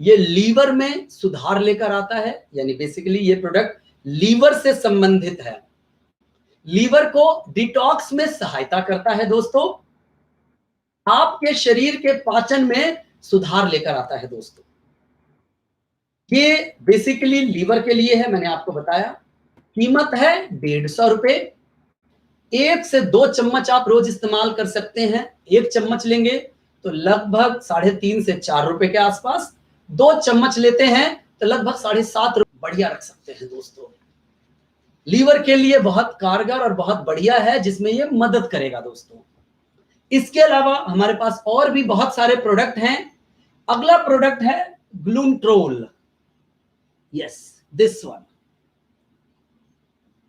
ये लीवर में सुधार लेकर आता है, यानी बेसिकली ये प्रोडक्ट लीवर से संबंधित है। लीवर को डिटॉक्स में सहायता करता है दोस्तों। आपके शरीर के पाचन में सुधार लेकर आता है दोस्तों। ये बेसिकली लीवर के लिए है, मैंने आपको बताया। कीमत है 150 रुपए। 1 से 2 चम्मच आप रोज इस्तेमाल कर सकते हैं। 1 चम्मच लेंगे तो लगभग 3.5 से 4 रुपए के आसपास। 2 चम्मच लेते हैं तो लगभग 7.5 रुपए। बढ़िया रख सकते हैं दोस्तों। लीवर के लिए बहुत कारगर और बहुत बढ़िया है, जिसमें ये मदद करेगा दोस्तों। इसके अलावा हमारे पास और भी बहुत सारे प्रोडक्ट हैं। अगला प्रोडक्ट है ग्लूट्रोल। यस, दिस वन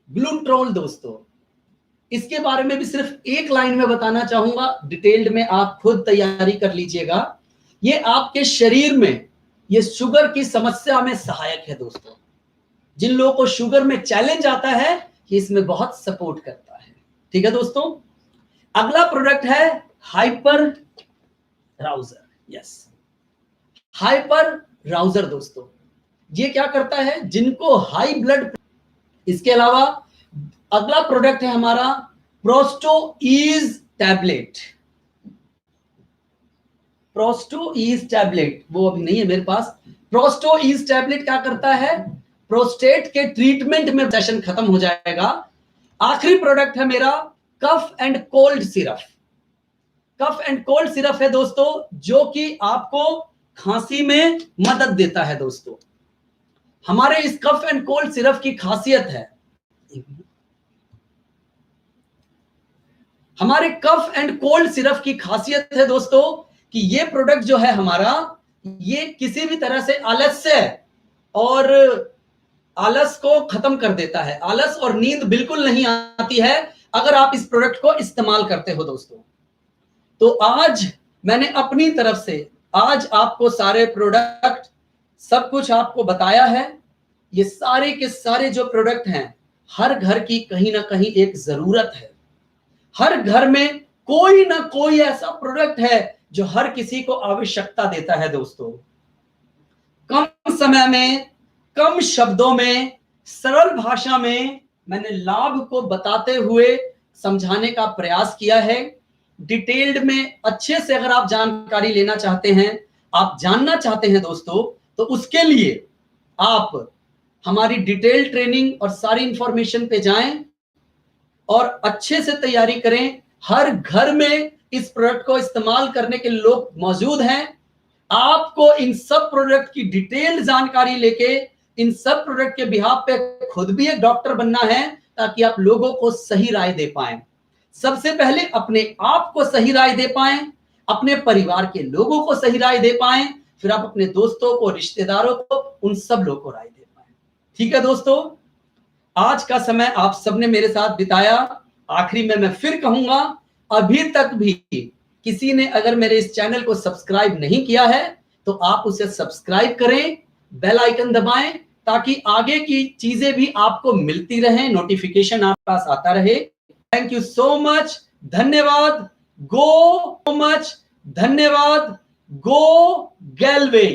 ग्लूट्रोल दोस्तों। इसके बारे में भी सिर्फ एक लाइन में बताना चाहूंगा, डिटेल्ड में आप खुद तैयारी कर लीजिएगा। ये आपके शरीर में ये शुगर की समस्या में सहायक है दोस्तों। जिन लोगों को शुगर में चैलेंज आता है, ये इसमें बहुत सपोर्ट करता है। ठीक है दोस्तों। अगला प्रोडक्ट है हाइपर राउजर। यस, हाइपर राउजर दोस्तों, ये क्या करता है? जिनको हाई ब्लड। इसके अलावा अगला प्रोडक्ट है हमारा प्रोस्टोईज टैबलेट। प्रोस्टोईज टैबलेट वो अभी नहीं है मेरे पास। प्रोस्टोईज टैबलेट क्या करता है? प्रोस्टेट के ट्रीटमेंट में सेशन खत्म हो जाएगा। आखिरी प्रोडक्ट है मेरा cough and cold syrup. Cough and cold syrup है दोस्तों, जो कि आपको खांसी में मदद देता है दोस्तों। हमारे इस कफ एंड कोल्ड सिरप की खासियत है, हमारे कफ एंड कोल्ड सिरप की खासियत है दोस्तों कि ये प्रोडक्ट जो है हमारा, ये किसी भी तरह से आलस्य और आलस को खत्म कर देता है। आलस और नींद बिल्कुल नहीं आती है अगर आप इस प्रोडक्ट को इस्तेमाल करते हो दोस्तों। तो आज मैंने अपनी तरफ से आज आपको सारे प्रोडक्ट सब कुछ आपको बताया है। ये सारे के सारे जो प्रोडक्ट हैं, हर घर की कहीं ना कहीं एक जरूरत है। हर घर में कोई ना कोई ऐसा प्रोडक्ट है जो हर किसी को आवश्यकता देता है दोस्तों। कम समय में, कम शब्दों में, सरल भाषा में मैंने लाभ को बताते हुए समझाने का प्रयास किया है। डिटेल्ड में अच्छे से अगर आप जानकारी लेना चाहते हैं, आप जानना चाहते हैं दोस्तों, तो उसके लिए आप हमारी डिटेल ट्रेनिंग और सारी इंफॉर्मेशन पे जाएं और अच्छे से तैयारी करें। हर घर में इस प्रोडक्ट को इस्तेमाल करने के लोग मौजूद हैं। आपको इन सब प्रोडक्ट की डिटेल जानकारी लेके इन सब प्रोडक्ट के बिहाफ पे खुद भी एक डॉक्टर बनना है, ताकि आप लोगों को सही राय दे पाएं। सबसे पहले अपने आप को सही राय दे पाएं, अपने परिवार के लोगों को सही राय दे पाएं, फिर आप अपने दोस्तों को, रिश्तेदारों को, उन सब लोगों को राय दे पाएं। ठीक है दोस्तों, आज का समय आप सबने मेरे साथ बिताया। आखिरी में मैं फिर कहूंगा, अभी तक भी किसी ने अगर मेरे इस चैनल को सब्सक्राइब नहीं किया है तो आप उसे सब्सक्राइब करें, बेल आइकन दबाएं, ताकि आगे की चीजें भी आपको मिलती रहें, नोटिफिकेशन आपके पास आता रहे। थैंक यू सो मच, धन्यवाद। गो मच, धन्यवाद। गो गैलवे।